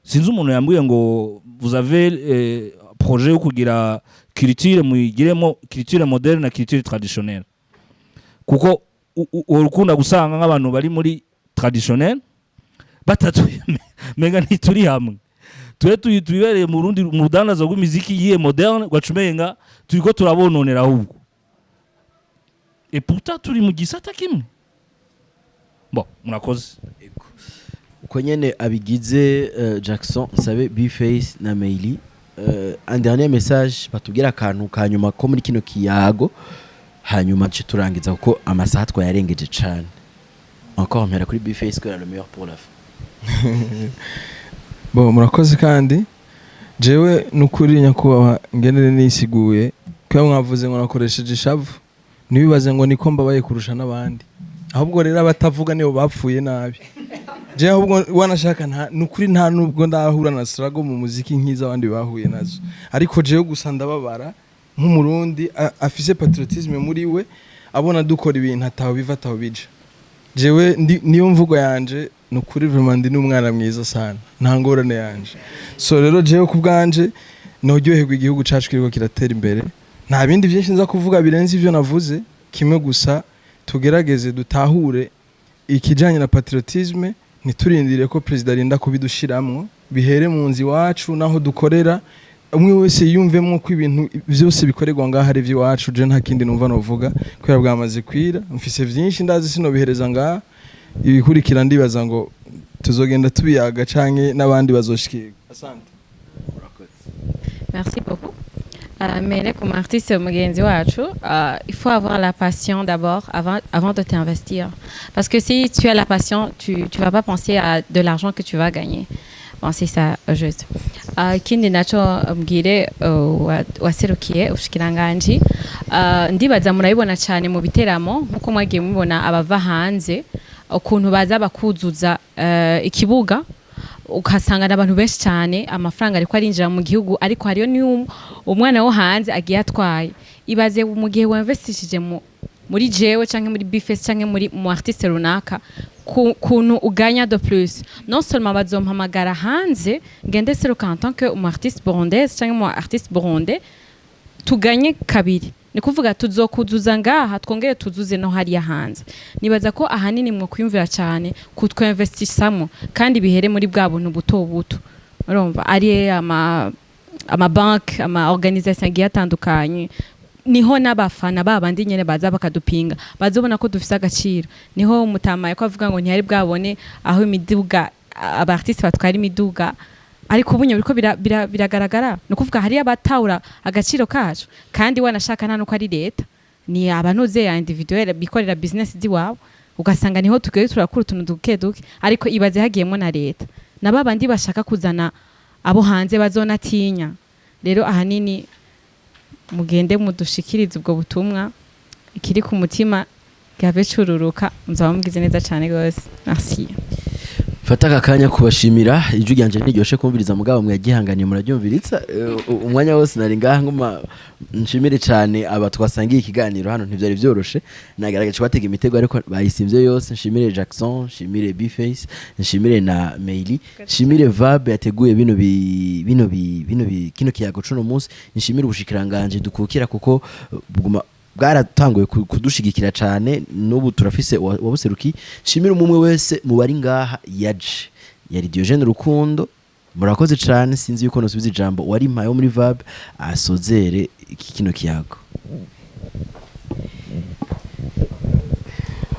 Sinzi umuntu yambwiye ngo vous avez projet yo kugira culture muyigiremo culture moderne na culture traditionnelle, kuko urukunda gusanga nk'abantu bari muri traditionnel batatu menga ntituri hamwe, tubereye mu rundi mu dandaza rw'imiziki yiye moderne gwacumenga turiko turabononera ahubwo, et pourtant turi mu gisata kimwe. Bon, murakoze. Uko nyene abigize Jackson sabe Bface na Meili. Un dernier message batubwira akantu kanyuma ko muri kino kiyago, hanyuma nce turangiza kuko amasaha twayarengeje cyane. Encore mpera kuri Bface ko le meilleur pour la fin. Bon, murakoze kandi jewe nukuri nyakubaha ngenere nisiguye ko mwavuze ngo nakoresheje ishavu, nibibaze ngo niko mbabaye kurusha n'abandi, ahubwo rero abatavuga nibo bapfuye nabi. Je ahubwo wanashaka nukuri nta nubwo ndahura na struggle mu muziki nkiza abandi bahuye nazo, ariko jewe gusa ndababara nk'umurundi afise patriotisme muri we, abona dukora ibintu ataho biva ataho bija. Jewe niyo mvugo yanje nukuri vraiment ndi n'umwana mwiza sana, nta ngorane yanje. So rero jewe kubwanje nojyoherwa igihugu cacu kiriko kiratera imbere, nta bindi byinshi nza kuvuga birenze ivyo navuze, kimwe gusa tugerageze dutahure ikijanye na patriotisme, niturindire ko president arinda kubidushiramwo, bihere mu nzi wacu naho dukorera, umwe wese yumvemo ko ibintu byose bikorerwa ngaha ari iwacu. Je nta kindi numva novuga ko bwamaze kwira, mfise vyinshi ndazi sino bihereza ngaha, ibikurikira ndibaza ngo tuzogenda tubiyaga canke n'abandi bazoshikirwa. Asante. Merci beaucoup. Mais comme artiste mugenzi wacu, il faut avoir la passion d'abord avant de t'investir. Parce que si tu as la passion, tu vas pas penser à de l'argent que tu vas gagner. Bon, c'est ça juste. Kindi nacho mbwire waserukiye ubushikiranganji, ndibaza murabibona cyane mu biteramo nkuko mwagiye mubona abava hanze ukuntu baza bakuzuza ikibuga, ukasanga n'abantu benshi cyane, amafaranga ariko arinjira mu gihugu, ariko hariyo ni umwana wo hanze agiye atwaye. Ibaze mu gihe wamvestishije muri jewe canke muri Bface canke muri mu artiste runaka, kuntu uganya de plus. Non seulement bazompamagara hanze ngende seruka en tant que artiste burundaise canke mu artiste burundais, tuganye kabiri. Ni kuvuga tuzokuzuza ngaha twongere tuzuze no hariya hanze. Nibaza ko ahanini mwo kwiyumvira cyane kutwinvestisamo kandi bihere muri bwa buntu buto buto. Urumva ari ama bank, ama organisation agiye atandukanye, niho n'abafana babandi nyene baza bakadupinga, bazobona ko dufise agaciro. Niho umutamaye ko avuga ngo ntihari bwabone aho imiduga abartiste batwara imiduga, ariko ubunye biriko biragaragara. No kuvuga hari abatawura agaciro kacu, kandi wanashaka nta nuko ari leta, ni abantuze ya individuel bikorera business ziwabo, ugasanga niho tugiye turakura utuntu duke, ariko ibaze hagiyemo na leta nababandi bashaka kuzana abo hanze bazonatinya. Rero ahanini mugende mudushikirize ubwo butumwa, ikiri ku mutima gabe cururuka, muzaba mugize neza cyane gose. Merci. fata aka kanya kubashimira ijwi ryanje ntiryoshe kumviriza mugabo mwagihanganiye muraryumviritsa umwanya wose nari ngaha ngoma nshimire cyane aba twasangiye ikiganiro hano ntivyari vyoroshe nagaragaje batega imitego ariko bayisimvye yose nshimire Jackson nshimire Bface nshimire na Meili nshimire Vabe yateguye kino kiyago cuno munsi nshimire ubushikiranganje dukukira kuko bwaratanguye kudushigikira cyane n'ubu turafise wabuseruki shimira umwe wese mu bari ngaha yaje yari Diogene Rukundo murakoze cyane sinzi yuko nosubiza ijambo wari mpaye muri Vab asozere kino kiyago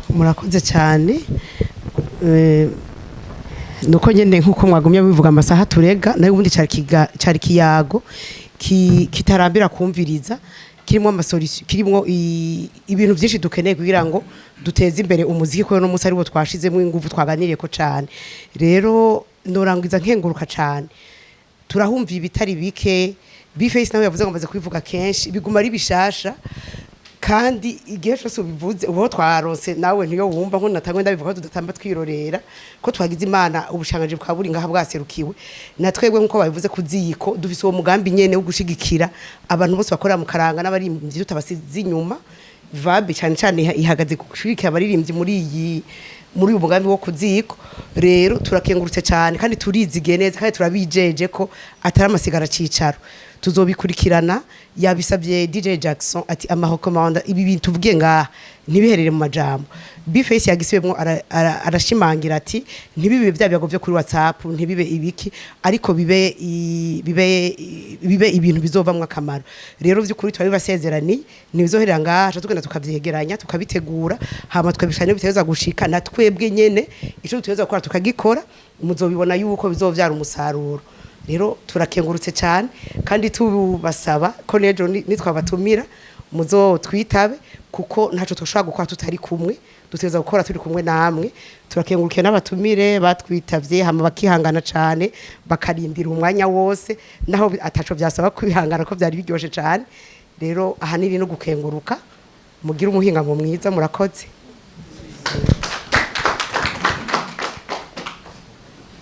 murakoze cyane nuko nyene nkuko mwagumye bivuga amasaha turega nayo ubundi cyari kiyago kitarambira kumviriza kirimo amasolution kirimo ibintu byinshi dukeneye kugira ngo duteze imbere umuziki ko no musi ariwo twashizemo ingufu twaganiriye ko cyane rero norangiza nkenguruka cyane turahumva ibitari bike Bface nawe yavuze ngo amaze kwivuga kenshi biguma ari bishasha kandi igihe cyose ubivuze ubo twarose nawe niyo wumva nko natangwe ndabivuga ko tudatamba twirorera ko twagize imana ubushanganje bwaburi ngaha bwaserukiwe natwebwe nkuko babivuze kuziko dufise uwo mugambi nyene wo gushigikira abantu bose bakorera mu karanga n'abaririmbyi tutabasize inyuma Vabe cyane cyane ihagaze gushigikira abaririmbyi muri uyu mugambi wo kuziko rero turakengurutse cyane kandi turizigiye neza kandi turabijeje ko atari amasigara cicaro tuzobikurikirana yabisabye DJ Jackson ati amahokomanda ibi bintu tuvuge ngaha ntibiherere mu majambo Bface yagisubemwo arashimangira ati ntibibe byabiyago byo kuri WhatsApp ntibibe ibiki ariko bibe ibintu bizovamwe akamaro rero by'ukuri twari basezerani nibizoherera ngaha tugenda tukavyegeranya tukabitegura hama twabishanye biteza gushika na twebwe nyene ico tuteza gukora tukagikora muzobibona yuko bizovyara umusaruro rero turakengurutse cyane kandi tubasaba ko nejo nitwabatumira muzo twitabe kuko ntaco tushobora gukora tutari kumwe duteza gukora turi kumwe namwe turakengurukiye n'abatumire batwitavye hama bakihangana cyane bakarindira umwanya wose naho ataco byasaba kwihangana ko byari biryoshe cyane rero ahanini no gukenguruka mugira umuhinga mu mwiza murakoze